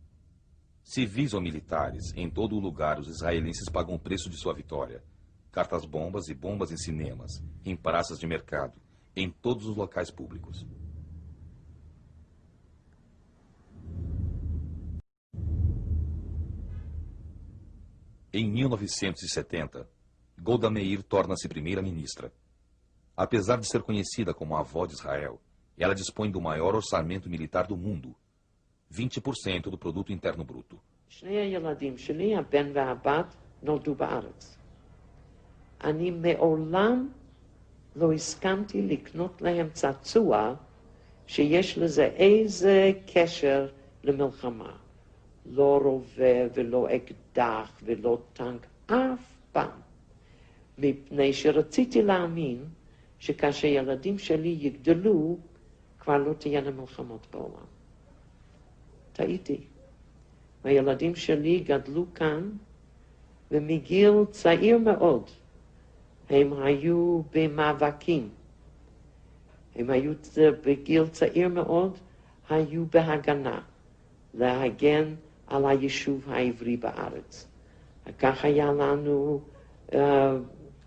Civis ou militares, em todo o lugar os israelenses pagam o preço de sua vitória. Cartas-bombas e bombas em cinemas, em praças de mercado, em todos os locais públicos. Em 1970, Golda Meir torna-se primeira-ministra. Apesar de ser conhecida como a avó de Israel, ela dispõe do maior orçamento militar do mundo, 20% do produto interno bruto. שני הילדים שלי, הבן והבת, נולדו בארץ. אני מעולם לא הסכמתי לקנות להם צעצוע שיש לזה איזה קשר למלחמה. לא רובה ולא אקדח ולא טנק, אף פעם. מפני שרציתי להאמין שכאשר ילדים שלי יגדלו, כבר לא תהיינה מלחמות בעולם. טעיתי. הילדים שלי גדלו כאן, ומגיל צעיר מאוד הם היו במאבקים. הם היו בגיל צעיר מאוד, היו בהגנה, להגן על היישוב העברי בארץ. כך היה לנו,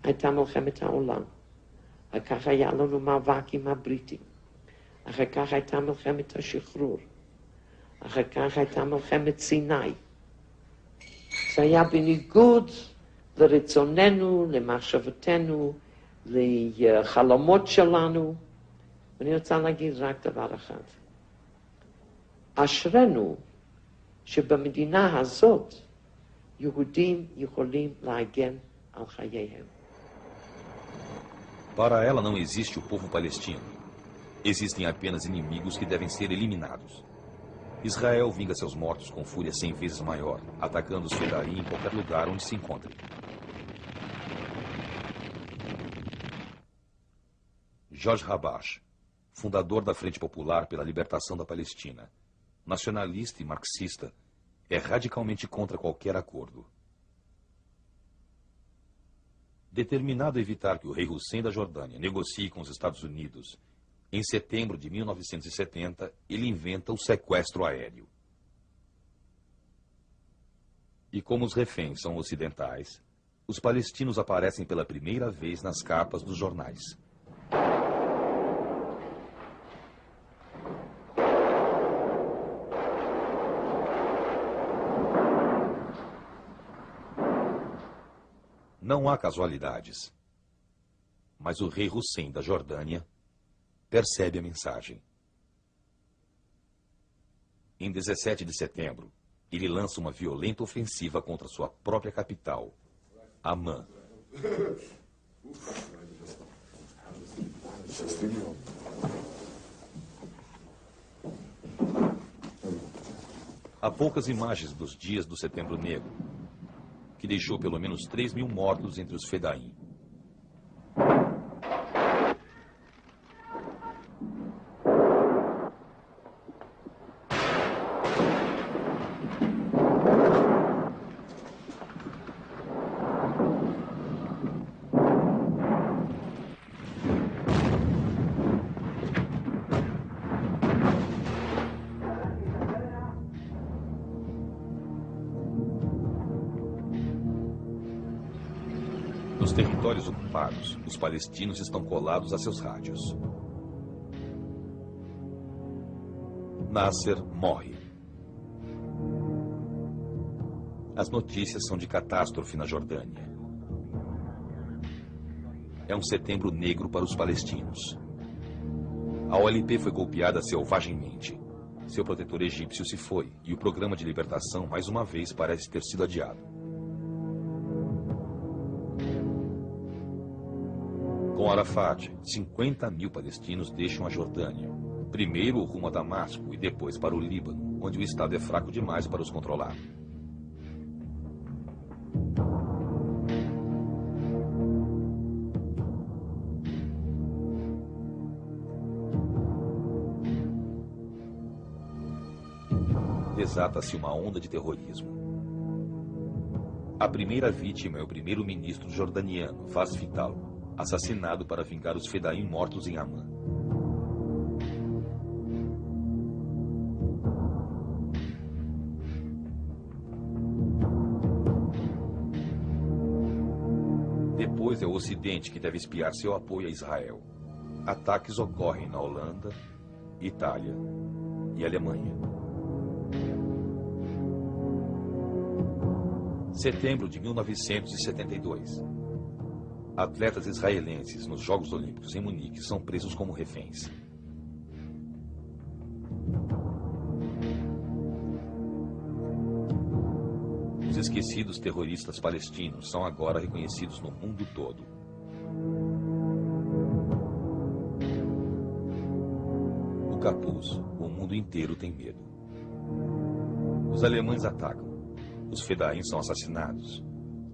הייתה מלחמת העולם. אחר כך היה לנו מאבק עם הבריטים. אחר כך הייתה מלחמת השחרור. אחר כך הייתה מלחמת סיני. זה היה בניגוד לרצוננו, למחשבתנו, לחלומות שלנו. ואני רוצה להגיד רק דבר אחד. אשרנו שבמדינה הזאת יהודים יכולים להגן על חייהם. Para ela não existe o povo palestino. Existem apenas inimigos que devem ser eliminados. Israel vinga seus mortos com fúria 100 vezes maior, atacando os fedaim em qualquer lugar onde se encontrem. George Habash, fundador da Frente Popular pela Libertação da Palestina, nacionalista e marxista, é radicalmente contra qualquer acordo. Determinado a evitar que o rei Hussein da Jordânia negocie com os Estados Unidos, em setembro de 1970, ele inventa o sequestro aéreo. E como os reféns são ocidentais, os palestinos aparecem pela primeira vez nas capas dos jornais. Não há casualidades. Mas o rei Hussein da Jordânia percebe a mensagem. Em 17 de setembro, ele lança uma violenta ofensiva contra sua própria capital, Amman. Há poucas imagens dos dias do Setembro Negro, que deixou pelo menos 3.000 mortos entre os Fedaim. Nos territórios ocupados, os palestinos estão colados a seus rádios. Nasser morre. As notícias são de catástrofe na Jordânia. É um setembro negro para os palestinos. A OLP foi golpeada selvagemmente. Seu protetor egípcio se foi e o programa de libertação, mais uma vez, parece ter sido adiado. Com Arafat, 50.000 palestinos deixam a Jordânia. Primeiro rumo a Damasco e depois para o Líbano, onde o Estado é fraco demais para os controlar. Desata-se uma onda de terrorismo. A primeira vítima é o primeiro-ministro jordaniano, Faz Vital, assassinado para vingar os Fedaim mortos em Amman. Depois é o Ocidente que deve espiar seu apoio a Israel. Ataques ocorrem na Holanda, Itália e Alemanha. Setembro de 1972. Atletas israelenses nos Jogos Olímpicos em Munique são presos como reféns. Os esquecidos terroristas palestinos são agora reconhecidos no mundo todo. O capuz, o mundo inteiro tem medo. Os alemães atacam. Os Fedaim são assassinados.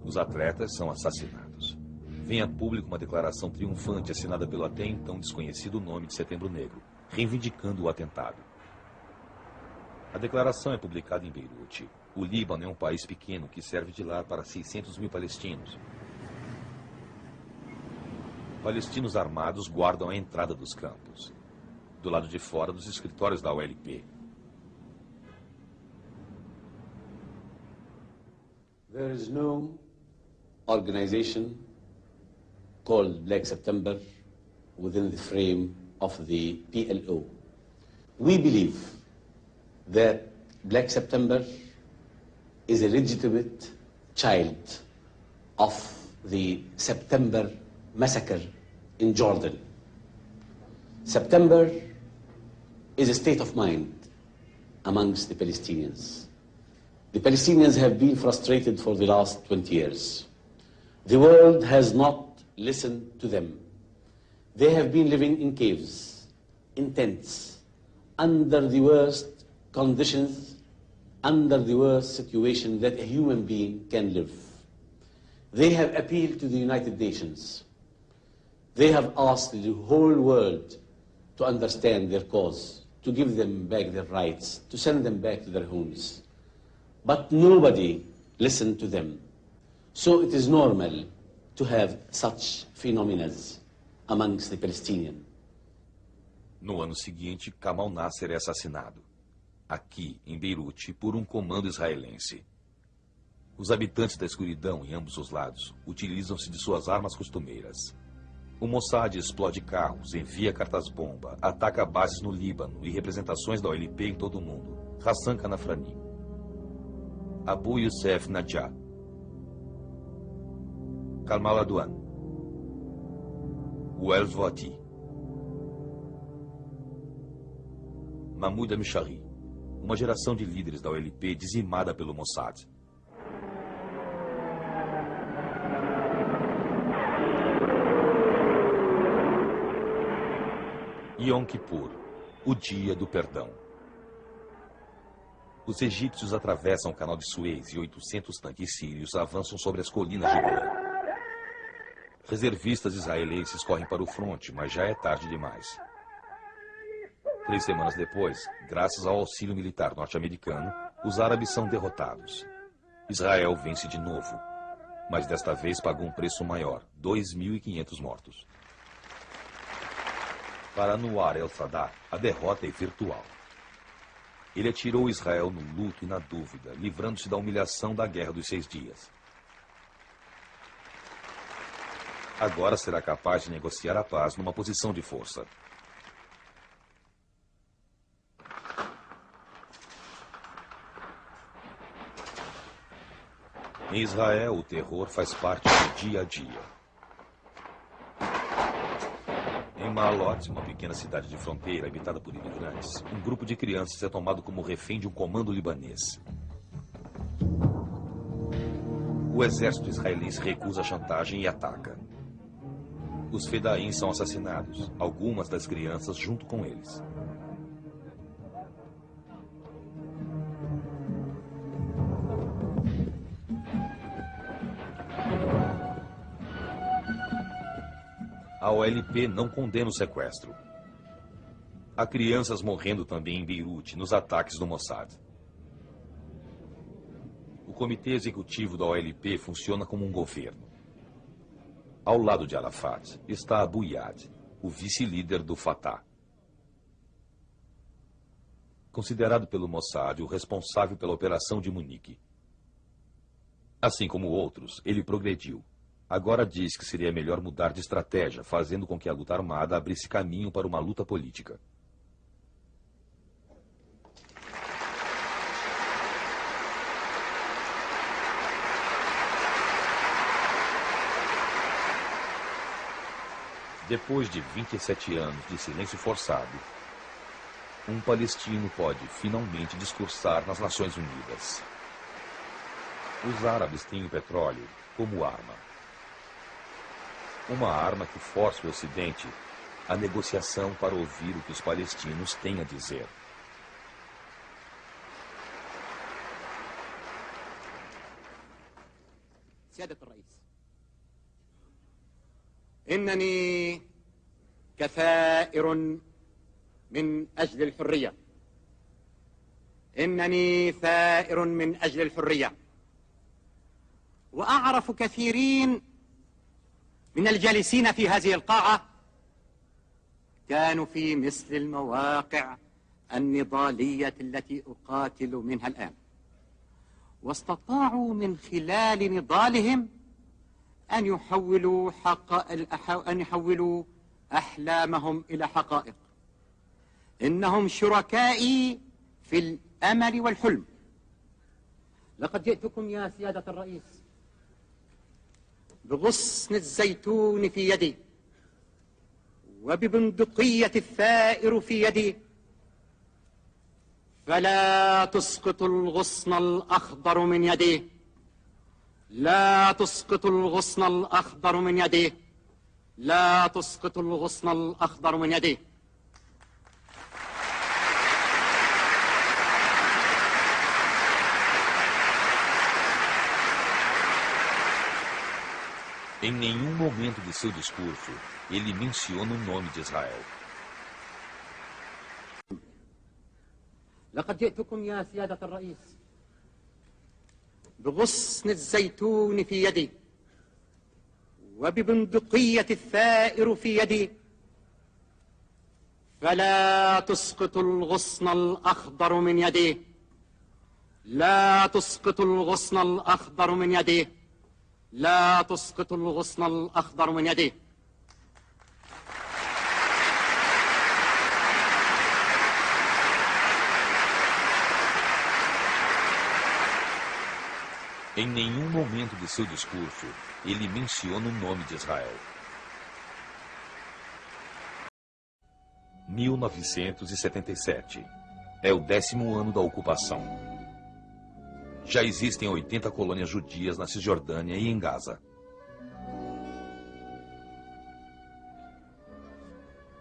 Os atletas são assassinados. Vem a público uma declaração triunfante assinada pelo até então desconhecido nome de Setembro Negro, reivindicando o atentado. A declaração é publicada em Beirute. O Líbano é um país pequeno que serve de lar para 600.000 palestinos. Palestinos armados guardam a entrada dos campos, do lado de fora dos escritórios da OLP. There is no organization called Black September within the frame of the PLO. We believe that Black September is a legitimate child of the September massacre in Jordan. September is a state of mind amongst the Palestinians. The Palestinians have been frustrated for the last 20 years. The world has not listened to them. They have been living in caves, in tents, under the worst conditions, under the worst situation that a human being can live. They have appealed to the United Nations. They have asked the whole world to understand their cause, to give them back their rights, to send them back to their homes. But nobody listened to them. So it is normal to have such phenomena amongst the Palestinians. No ano seguinte, Kamal Nasser é assassinado, aqui em Beirute, por um comando israelense. Os habitantes da escuridão em ambos os lados utilizam-se de suas armas costumeiras. O Mossad explode carros, envia cartas-bomba, ataca bases no Líbano e representações da OLP em todo o mundo. Hassan Kanafrani, Abu Youssef Najjar, Karmal Adwan, Wael Voti, Mahmoud Amishari, uma geração de líderes da OLP dizimada pelo Mossad. Yom Kippur, o dia do perdão. Os egípcios atravessam o canal de Suez e 800 tanques sírios avançam sobre as colinas de Golã. Reservistas israelenses correm para o fronte, mas já é tarde demais. 3 semanas depois, graças ao auxílio militar norte-americano, os árabes são derrotados. Israel vence de novo, mas desta vez pagou um preço maior, 2.500 mortos. Para Anwar el-Sadat, a derrota é virtual. Ele atirou Israel no luto e na dúvida, livrando-se da humilhação da Guerra dos 6 Dias. Agora será capaz de negociar a paz numa posição de força. Em Israel, o terror faz parte do dia a dia. Em Maalot, uma pequena cidade de fronteira habitada por imigrantes, um grupo de crianças é tomado como refém de um comando libanês. O exército israelense recusa a chantagem e ataca. Os fedaíns são assassinados, algumas das crianças junto com eles. A OLP não condena o sequestro. Há crianças morrendo também em Beirute, nos ataques do Mossad. O comitê executivo da OLP funciona como um governo. Ao lado de Arafat está Abu Yad, o vice-líder do Fatah. Considerado pelo Mossad o responsável pela operação de Munique. Assim como outros, ele progrediu. Agora diz que seria melhor mudar de estratégia, fazendo com que a luta armada abrisse caminho para uma luta política. Depois de 27 anos de silêncio forçado, um palestino pode finalmente discursar nas Nações Unidas. Os árabes têm o petróleo como arma. Uma arma que força o Ocidente à negociação para ouvir o que os palestinos têm a dizer. سيادة الرئيس، إنني كثائر من أجل الحرية. إنني ثائر من أجل الحرية. وأعرف كثيرين من الجالسين في هذه القاعة كانوا في مثل المواقع النضالية التي أقاتل منها الآن، واستطاعوا من خلال نضالهم أن يحولوا أحلامهم إلى حقائق. إنهم شركائي في الأمل والحلم. لقد جئتكم يا سيادة الرئيس بغصن الزيتون في يدي وببندقية الثائر في يدي، فلا تسقط الغصن الأخضر من يديه. لا تسقط الغصن الأخضر من يديه. لا تسقط الغصن الأخضر من يديه. Em nenhum momento de seu discurso, ele menciona o nome de Israel. لقد جئتكم يا سيادة الرئيس بغصن الزيتون في يدي وببندقية الثائر في يدي، فلا تسقط الغصن الأخضر من يديه. لا تسقط الغصن الأخضر من يديه. لا تسقط الغصن الأخضر من يديه. Em nenhum momento de seu discurso, ele menciona o nome de Israel. 1977. É o 10º ano da ocupação. Já existem 80 colônias judias na Cisjordânia e em Gaza.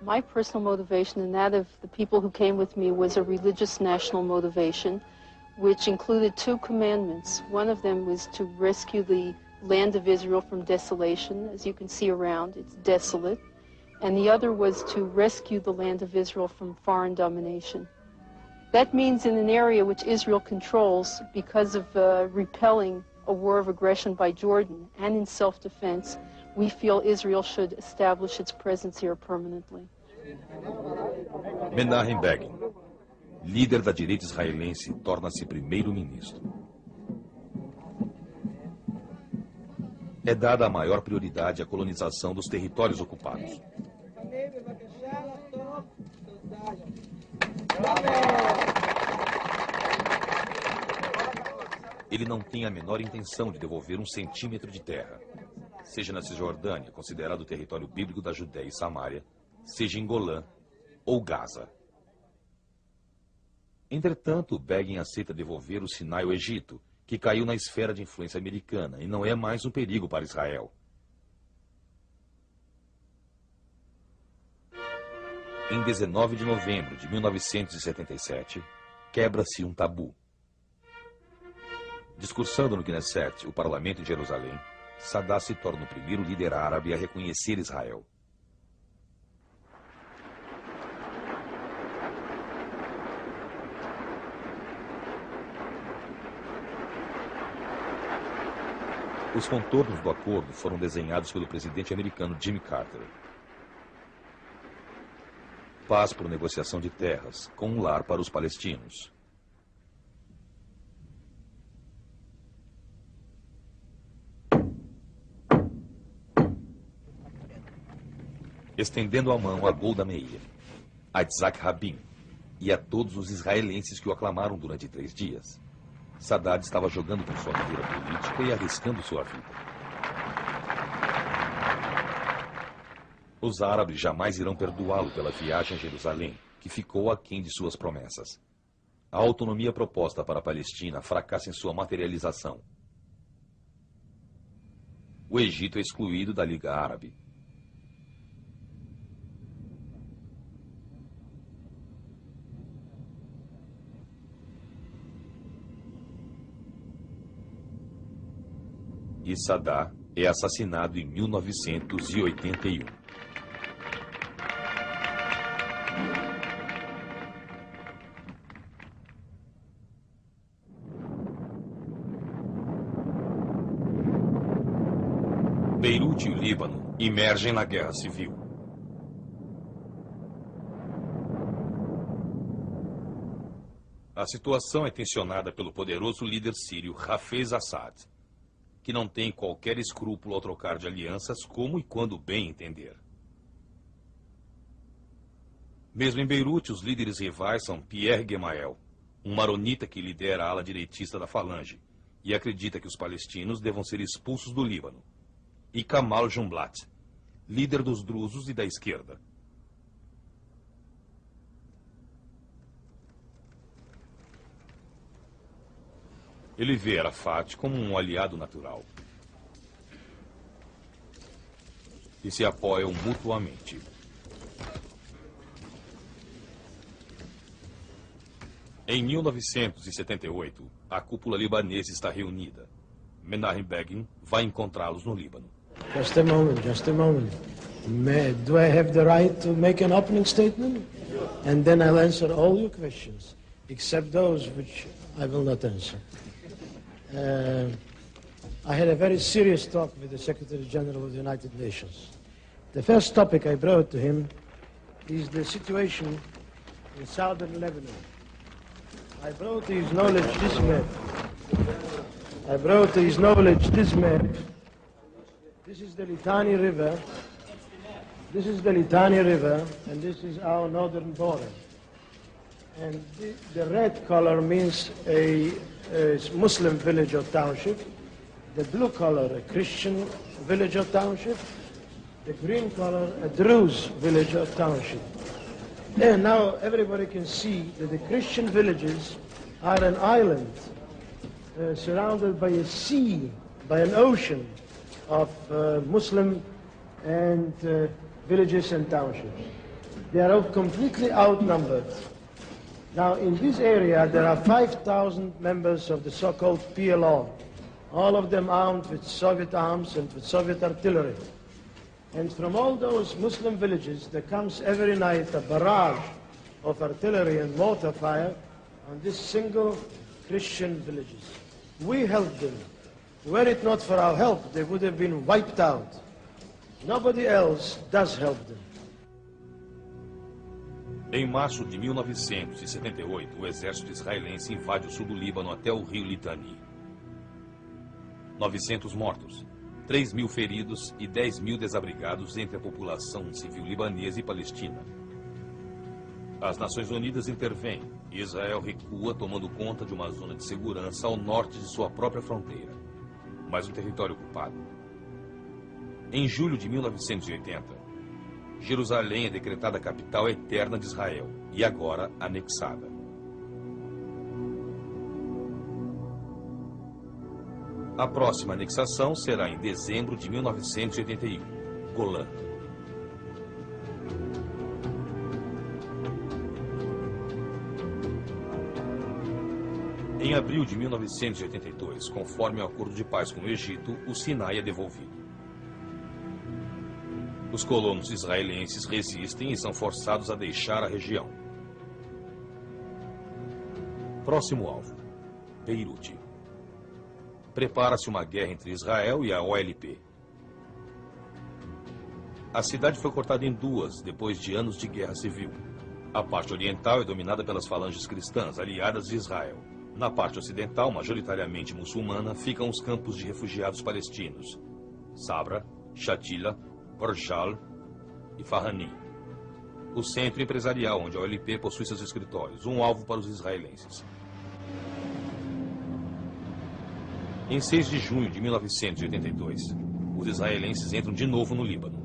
My personal motivation and that of the people who came with me was a religious national motivation, which included 2 commandments. One of them was to rescue the land of Israel from desolation. As you can see around, it's desolate. And the other was to rescue the land of Israel from foreign domination. That means in an area which Israel controls because of repelling a war of aggression by Jordan and in self-defense, we feel Israel should establish its presence here permanently. Menachem Begin, líder da direita israelense, torna-se primeiro-ministro. É dada a maior prioridade à colonização dos territórios ocupados. Ele não tem a menor intenção de devolver 1 centímetro de terra, seja na Cisjordânia, considerado território bíblico da Judéia e Samária, seja em Golã ou Gaza. Entretanto, Begin aceita devolver o Sinai ao Egito, que caiu na esfera de influência americana e não é mais um perigo para Israel. Em 19 de novembro de 1977, quebra-se um tabu. Discursando no Knesset, o parlamento em Jerusalém, Sadat se torna o primeiro líder árabe a reconhecer Israel. Os contornos do acordo foram desenhados pelo presidente americano Jimmy Carter. Paz por negociação de terras, com um lar para os palestinos. Estendendo a mão a Golda Meir, a Yitzhak Rabin e a todos os israelenses que o aclamaram durante 3 dias. Sadat estava jogando com sua carreira política e arriscando sua vida. Os árabes jamais irão perdoá-lo pela viagem a Jerusalém, que ficou aquém de suas promessas. A autonomia proposta para a Palestina fracassa em sua materialização. O Egito é excluído da Liga Árabe. E Sadat é assassinado em 1981. Beirute e o Líbano emergem na guerra civil. A situação é tensionada pelo poderoso líder sírio Hafez Assad, que não tem qualquer escrúpulo ao trocar de alianças como e quando bem entender. Mesmo em Beirute, os líderes rivais são Pierre Gemayel, um maronita que lidera a ala direitista da Falange e acredita que os palestinos devam ser expulsos do Líbano, e Kamal Jumblat, líder dos drusos e da esquerda. Ele vê Arafat como um aliado natural e se apoiam mutuamente. Em 1978, a cúpula libanesa está reunida. Menachem Begin vai encontrá-los no Líbano. Just a moment, just a moment. Do I have the right to make an opening statement? And then I'll answer all your questions, except those which I will not answer. I had a very serious talk with the Secretary General of the United Nations. The first topic I brought to him is the situation in southern Lebanon. I brought to his knowledge this map. This is the Litani River. This is the Litani River, and this is our northern border. And the red color means a Muslim village or township. The blue color, a Christian village or township. The green color, a Druze village or township. And now everybody can see that the Christian villages are an island surrounded by a sea, by an ocean of Muslim and villages and townships. They are all completely outnumbered. Now in this area there are 5,000 members of the so-called PLO, all of them armed with Soviet arms and with Soviet artillery. And from all those Muslim villages there comes every night a barrage of artillery and mortar fire on these single Christian villages. We helped them. Were it not for our help, they would have been wiped out. Nobody else does help them. Em março de 1978, o exército israelense invade o sul do Líbano até o rio Litani. 900 mortos, 3.000 feridos e 10.000 desabrigados entre a população civil libanesa e palestina. As Nações Unidas intervêm e Israel recua, tomando conta de uma zona de segurança ao norte de sua própria fronteira, mas um território ocupado. Em julho de 1980, Jerusalém é decretada capital eterna de Israel e agora anexada. A próxima anexação será em dezembro de 1981, Golã. Em abril de 1982, conforme o acordo de paz com o Egito, o Sinai é devolvido. Os colonos israelenses resistem e são forçados a deixar a região. Próximo alvo, Beirute. Prepara-se uma guerra entre Israel e a OLP. A cidade foi cortada em duas depois de anos de guerra civil. A parte oriental é dominada pelas falanges cristãs aliadas de Israel. Na parte ocidental, majoritariamente muçulmana, ficam os campos de refugiados palestinos, Sabra, Shatila, Borjal e Farhani. O centro empresarial onde a OLP possui seus escritórios, um alvo para os israelenses. Em 6 de junho de 1982, os israelenses entram de novo no Líbano.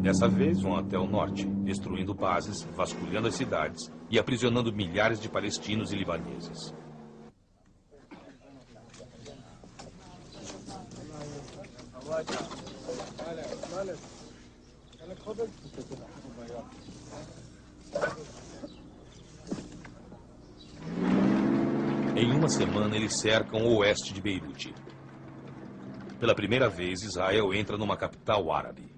Dessa vez vão até o norte, destruindo bases, vasculhando as cidades e aprisionando milhares de palestinos e libaneses. Em uma semana, eles cercam o oeste de Beirute. Pela primeira vez, Israel entra numa capital árabe.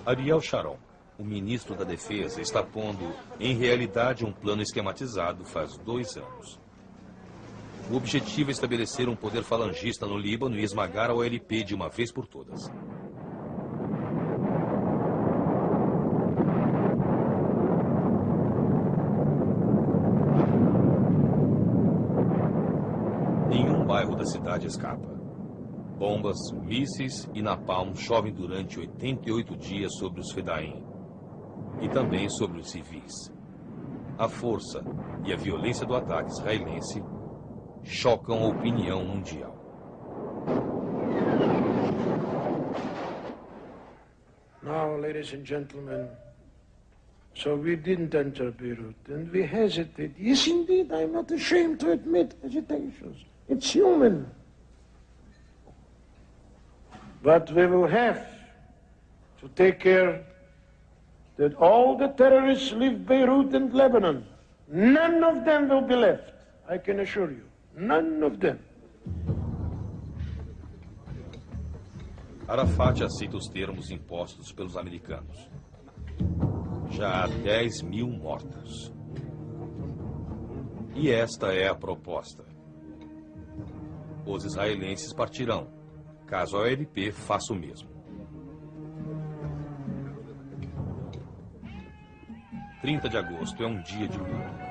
Ariel Sharon, o ministro da Defesa, está pondo em realidade um plano esquematizado faz 2 anos. O objetivo é estabelecer um poder falangista no Líbano e esmagar a OLP de uma vez por todas. Nenhum bairro da cidade escapa. Bombas, mísseis e napalm chovem durante 88 dias sobre os Fedaim e também sobre os civis. A força e a violência do ataque israelense chocam a opinião mundial. Now, ladies and gentlemen, so we didn't enter Beirut, and we hesitated. Yes, indeed, I'm not ashamed to admit hesitations. It's human. But we will have to take care that all the terrorists leave Beirut and Lebanon. None of them will be left, I can assure you. None of them. Arafat aceita os termos impostos pelos americanos. Já há 10.000 mortos. E esta é a proposta. Os israelenses partirão, caso a OLP faça o mesmo. 30 de agosto é um dia de luto.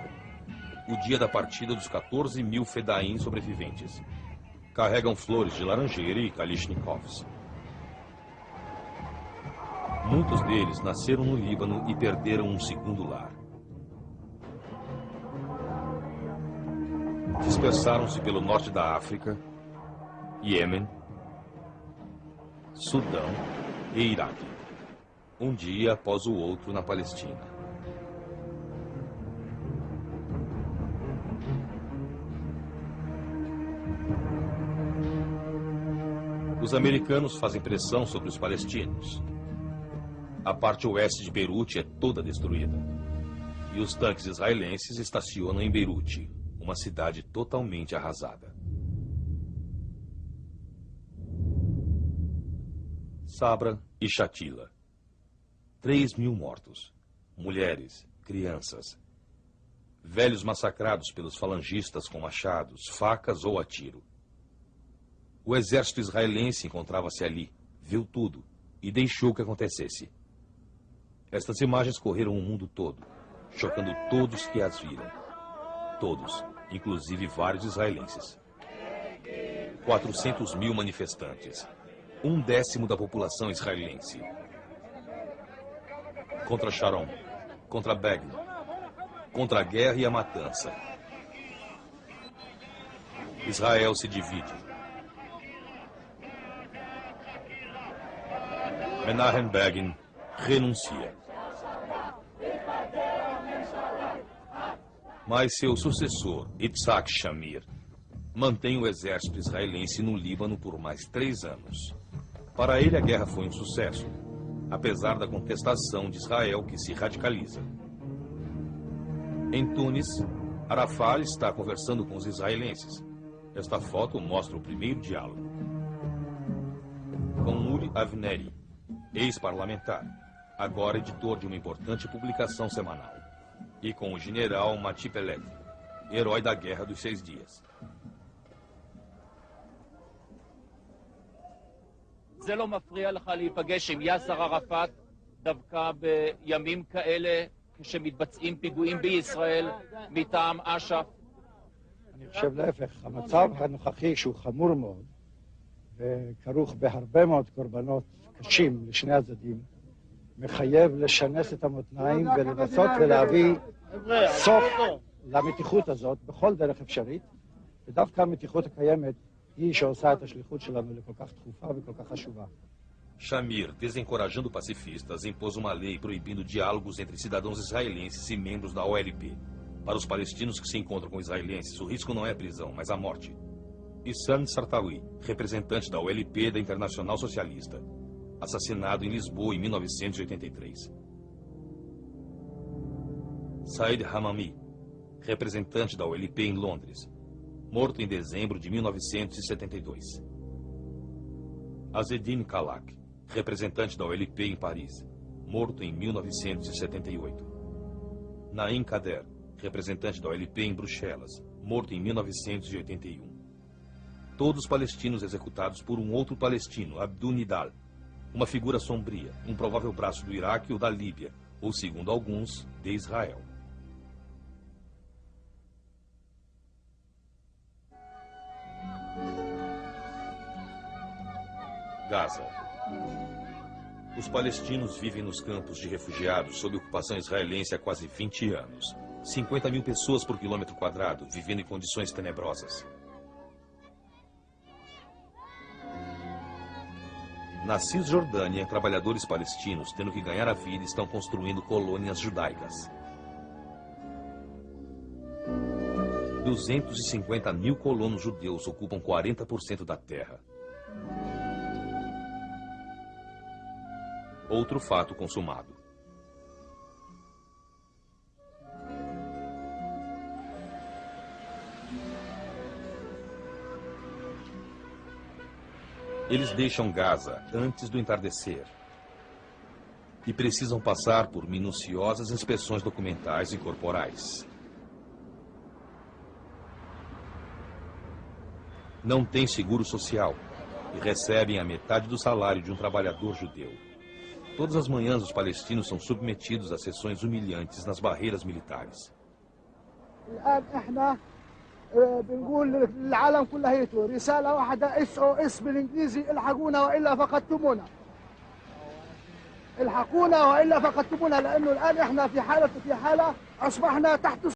O dia da partida dos 14.000 Fedaim sobreviventes. Carregam flores de laranjeira e Kalashnikovs. Muitos deles nasceram no Líbano e perderam um segundo lar. dispersaram-se pelo norte da África, Iêmen, Sudão e Iraque, um dia após o outro na Palestina. Os americanos fazem pressão sobre os palestinos. A parte oeste de Beirute é toda destruída. E os tanques israelenses estacionam em Beirute, uma cidade totalmente arrasada. Sabra e Shatila. 3.000 mortos. Mulheres, crianças. Velhos massacrados pelos falangistas com machados, facas ou a tiro. O exército israelense encontrava-se ali, viu tudo e deixou que acontecesse. Estas imagens correram o mundo todo, chocando todos que as viram. Todos, inclusive vários israelenses. 400.000 manifestantes, 1/10 da população israelense. Contra Sharon, contra Begin, contra a guerra e a matança. Israel se divide. Menahem Begin renuncia. Mas seu sucessor, Yitzhak Shamir, mantém o exército israelense no Líbano por mais 3 anos. Para ele, a guerra foi um sucesso, apesar da contestação de Israel, que se radicaliza. Em Tunis, Arafat está conversando com os israelenses. Esta foto mostra o primeiro diálogo. Com Uri Avneri, ex-parlamentar, agora editor de uma importante publicação semanal. E com o general Mati Pelet, herói da Guerra dos 6 Dias. זה לא מפריע לך להיפגש עם יאסר ערפאת דווקא בימים כאלה כשמתבצעים פיגועים בישראל מטעם אש"ף? אני חושב להפך, המצב הנוכחי שהוא חמור מאוד וכרוך בהרבה מאוד קורבנות קשים לשני הצדדים מחייב לשנס את המותניים ולנסות ולהביא סוף למתיחות הזאת בכל דרך אפשרית, ודווקא המתיחות הקיימת היא שעושה את השליחות שלנו לכל כך דחופה וכל כך חשובה. Shamir, desencorajando pacifistas, impôs uma lei proibindo diálogos entre cidadãos israelenses e membros da OLP. Para os palestinos que se encontram com israelenses, o risco não é a prisão, mas a morte. Issam Sartawi, representante da OLP da Internacional Socialista, assassinado em Lisboa em 1983. Said Hamami, representante da OLP em Londres, morto em dezembro de 1972. Azedine Kalak, representante da OLP em Paris, morto em 1978. Naim Kader, representante da OLP em Bruxelas, morto em 1981. Todos palestinos executados por um outro palestino, Abdul Nidal, uma figura sombria, um provável braço do Iraque ou da Líbia, ou, segundo alguns, de Israel. Gaza. Os palestinos vivem nos campos de refugiados sob ocupação israelense há quase 20 anos. 50.000 pessoas por quilômetro quadrado, vivendo em condições tenebrosas. Na Cisjordânia, trabalhadores palestinos, tendo que ganhar a vida, estão construindo colônias judaicas. 250.000 colonos judeus ocupam 40% da terra. Outro fato consumado. Eles deixam Gaza antes do entardecer e precisam passar por minuciosas inspeções documentais e corporais. Não têm seguro social e recebem a metade do salário de um trabalhador judeu. Todas as manhãs os palestinos são submetidos a sessões humilhantes nas barreiras militares. بنقول للعالم كلها رسالة واحدة SOS بالإنجليزي الحقونا وإلا فقدتمونا. الحقونا وإلا فقدتمونا لأنه الآن إحنا في حالة أصبحنا تحت